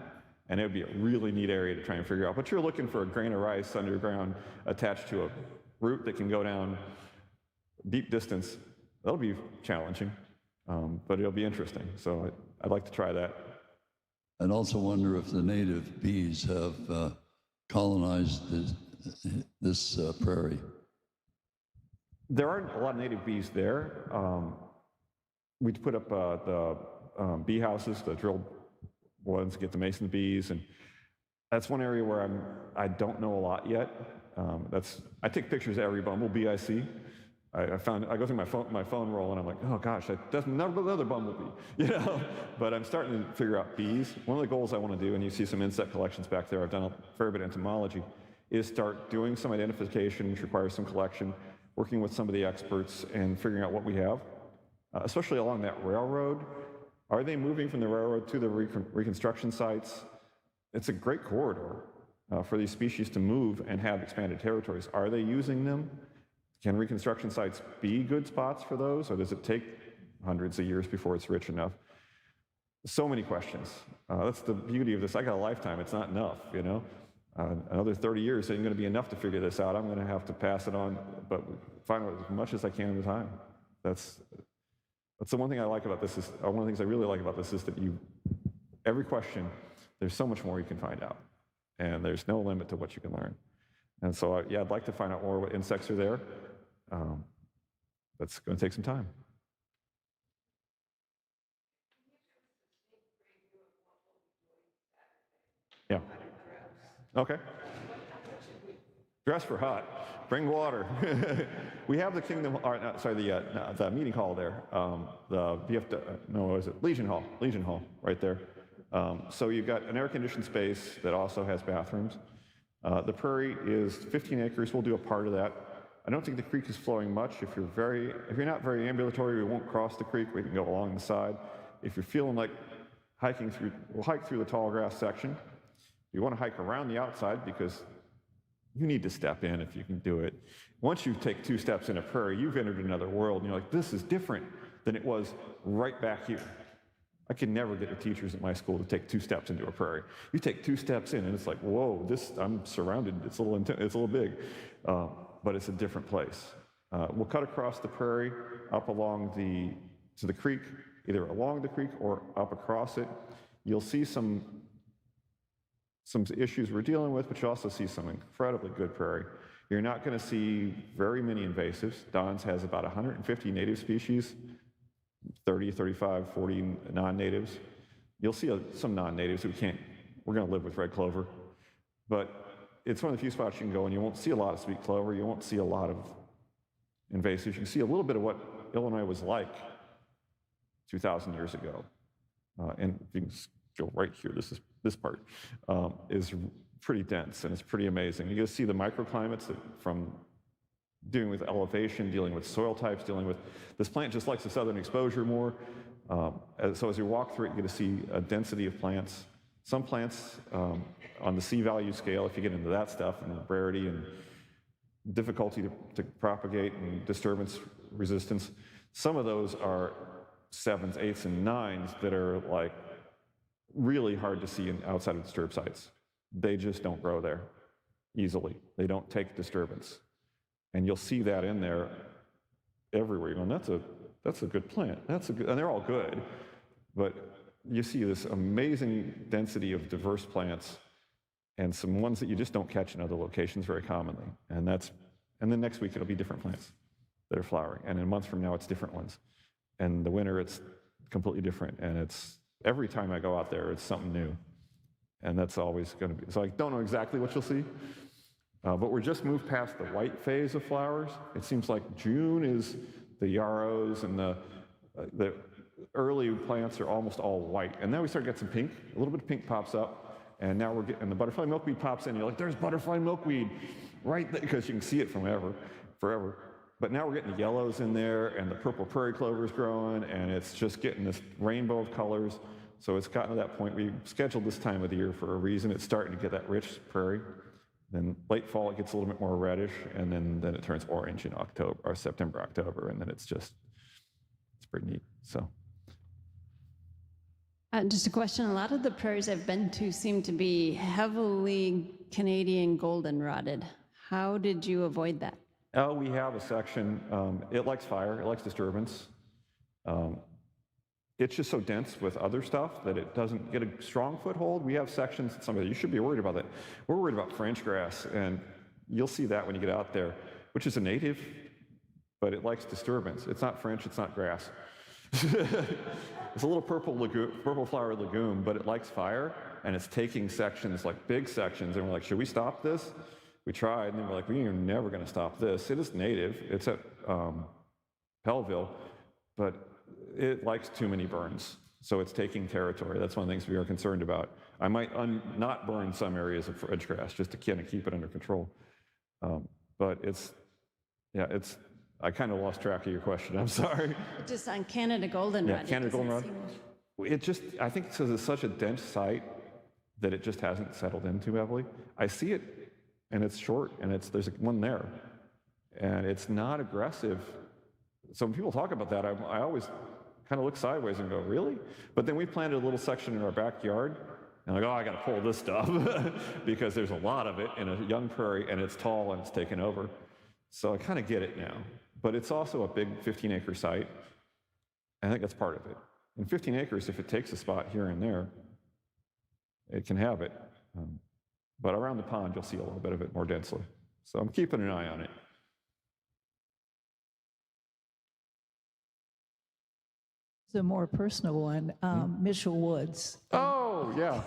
and it would be a really neat area to try and figure out. But you're looking for a grain of rice underground attached to a root that can go down deep distance. That'll be challenging, but it'll be interesting. So I'd like to try that. I'd also wonder if the native bees have colonized this prairie. There aren't a lot of native bees there. We put up the bee houses, the drilled ones, get the mason bees, and that's one area where I don't know a lot yet. I take pictures of every bumblebee I see. I go through my phone roll and I'm like, oh gosh, that's another bumblebee, you know? But I'm starting to figure out bees. One of the goals I want to do, and you see some insect collections back there, I've done a fair bit of entomology, is start doing some identification, which requires some collection, working with some of the experts and figuring out what we have, especially along that railroad. Are they moving from the railroad to the reconstruction sites? It's a great corridor for these species to move and have expanded territories. Are they using them? Can reconstruction sites be good spots for those, or does it take hundreds of years before it's rich enough? So many questions. That's the beauty of this. I got a lifetime. It's not enough, you know? Another 30 years isn't going to be enough to figure this out. I'm going to have to pass it on, but find out as much as I can at a time. That's the one thing I like about this. One of the things I really like about this is that every question, there's so much more you can find out, and there's no limit to what you can learn. And so, I'd like to find out more what insects are there. That's going to take some time. Yeah. Okay. Dress for hot. Bring water. We have the Kingdom, the meeting hall there. Legion Hall, right there. So you've got an air-conditioned space that also has bathrooms. The prairie is 15 acres. We'll do a part of that. I don't think the creek is flowing much. If you're not very ambulatory, we won't cross the creek. We can go along the side. If you're feeling like hiking through, we'll hike through the tall grass section. You want to hike around the outside because you need to step in if you can do it. Once you take 2 steps in a prairie, you've entered another world, and you're like, this is different than it was right back here. I could never get the teachers at my school to take 2 steps into a prairie. You take 2 steps in, and it's like, whoa, I'm surrounded. It's a little big, but it's a different place. We'll cut across the prairie up to the creek, either along the creek or up across it. You'll see some issues we're dealing with, but you'll also see some incredibly good prairie. You're not going to see very many invasives. Don's has about 150 native species, 30, 35, 40 non-natives. You'll see some non-natives we're going to live with red clover, but it's one of the few spots you can go and you won't see a lot of sweet clover, you won't see a lot of invasives. You can see a little bit of what Illinois was like 2,000 years ago. And you can go right here, this part is pretty dense and it's pretty amazing. You get to see the microclimates from dealing with elevation, dealing with soil types, dealing with, this plant just likes the southern exposure more. So as you walk through it, you get to see a density of plants. Some plants on the C-value scale, if you get into that stuff, and rarity and difficulty to propagate and disturbance resistance, some of those are 7s, 8s, and 9s that are like really hard to see outside of disturbed sites. They just don't grow there easily. They don't take disturbance. And you'll see that in there everywhere. You're going, that's a good plant. And they're all good, but you see this amazing density of diverse plants and some ones that you just don't catch in other locations very commonly. And then next week it'll be different plants that are flowering. And in a month from now, it's different ones. And the winter, it's completely different. And it's every time I go out there, it's something new. And that's always going to be, so I don't know exactly what you'll see, but we're just moved past the white phase of flowers. It seems like June is the yarrows, and the early plants are almost all white. And then we start to get some pink, a little bit of pink pops up, and now we're getting, and the butterfly milkweed pops in, you're like, there's butterfly milkweed, right there, because you can see it from forever. But now we're getting the yellows in there, and the purple prairie clover is growing, and it's just getting this rainbow of colors. So it's gotten to that point. We scheduled this time of the year for a reason. It's starting to get that rich prairie. Then late fall, it gets a little bit more reddish, and then it turns orange in October, or September, October, and then it's pretty neat. So. Just a question. A lot of the prairies I've been to seem to be heavily Canadian goldenrodded. How did you avoid that? Oh, we have a section. It likes fire. It likes disturbance. It's just so dense with other stuff that it doesn't get a strong foothold. We have sections, somebody, you should be worried about that. We're worried about French grass, and you'll see that when you get out there, which is a native, but it likes disturbance. It's not French, it's not grass. It's a little purple flower legume, but it likes fire, and it's taking sections, like big sections, and we're like, should we stop this? We tried, and then we're like, we are never gonna stop this. It is native, it's at Pelleville, but it likes too many burns, so it's taking territory. That's one of the things we are concerned about. I might not burn some areas of edgegrass just to kind of keep it under control. But I kind of lost track of your question, I'm sorry. Just on Canada goldenrod. Yeah, Canada goldenrod. I think because it's such a dense site that it just hasn't settled in too heavily. I see it, and it's short, and there's one there, and it's not aggressive. So when people talk about that, I always kind of look sideways and go, really? But then we planted a little section in our backyard, and I go, oh, I got to pull this stuff because there's a lot of it in a young prairie, and it's tall and it's taken over. So I kind of get it now. But it's also a big 15-acre site. I think that's part of it. In 15 acres, if it takes a spot here and there, it can have it. But around the pond, you'll see a little bit of it more densely. So I'm keeping an eye on it. A more personal one, Mitchell Woods. Oh, yeah.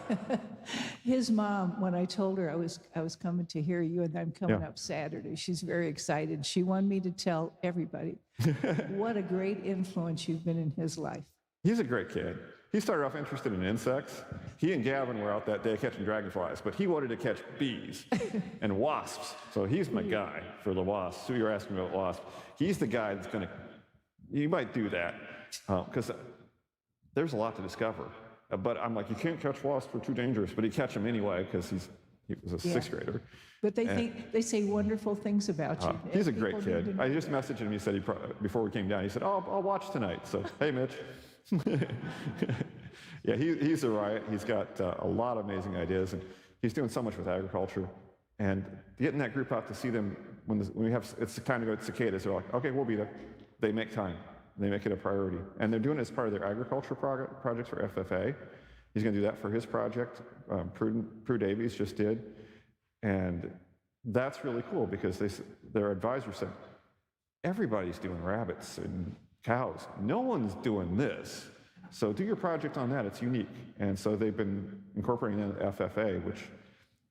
His mom, when I told her I was coming to hear you and I'm coming up Saturday, she's very excited. She wanted me to tell everybody what a great influence you've been in his life. He's a great kid. He started off interested in insects. He and Gavin were out that day catching dragonflies, but he wanted to catch bees and wasps. So he's my guy for the wasps. So you're asking about wasps. He's the guy that's you might do that. Because there's a lot to discover. But I'm like, you can't catch wasps, they're too dangerous. But he'd catch them anyway because he was a sixth grader. But they say wonderful things about you. He's a great kid. I just messaged him. He said before we came down, he said, "Oh, I'll watch tonight." So hey, Mitch. Yeah, he's a riot. He's got a lot of amazing ideas, and he's doing so much with agriculture. And getting that group out to see them when we have it's time to go to cicadas, they're like, "Okay, we'll be there." They make time. They make it a priority. And they're doing it as part of their agriculture projects for FFA. He's going to do that for his project. Prue Davies just did. And that's really cool because their advisor said, everybody's doing rabbits and cows. No one's doing this. So do your project on that. It's unique. And so they've been incorporating in FFA, which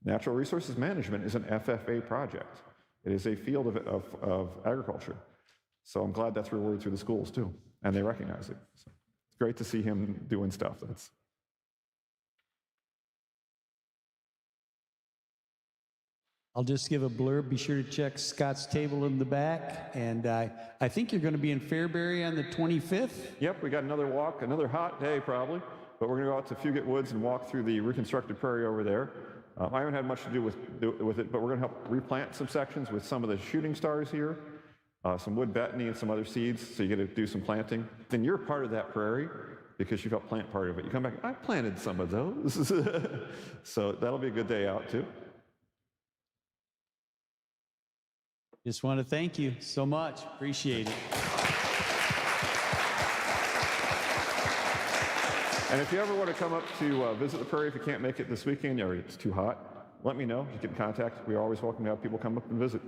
Natural Resources Management is an FFA project. It is a field of agriculture. So I'm glad that's rewarded through the schools too, and they recognize it. So it's great to see him doing stuff. I'll just give a blurb. Be sure to check Scott's table in the back. And I think you're going to be in Fairbury on the 25th. Yep, we got another walk, another hot day probably, but we're going to go out to Fugate Woods and walk through the reconstructed prairie over there. I haven't had much to do with it, but we're going to help replant some sections with some of the shooting stars here. Some wood betony and some other seeds, so you get to do some planting. Then you're part of that prairie because you helped plant part of it. You come back, I planted some of those. So that'll be a good day out too. Just want to thank you so much. Appreciate it. And if you ever want to come up to visit the prairie, if you can't make it this weekend or it's too hot, let me know. You get in contact. We're always welcome to have people come up and visit.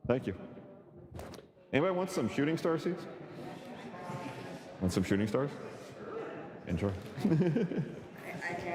Thank you. Anybody want some shooting star seeds? Want some shooting stars? Enjoy.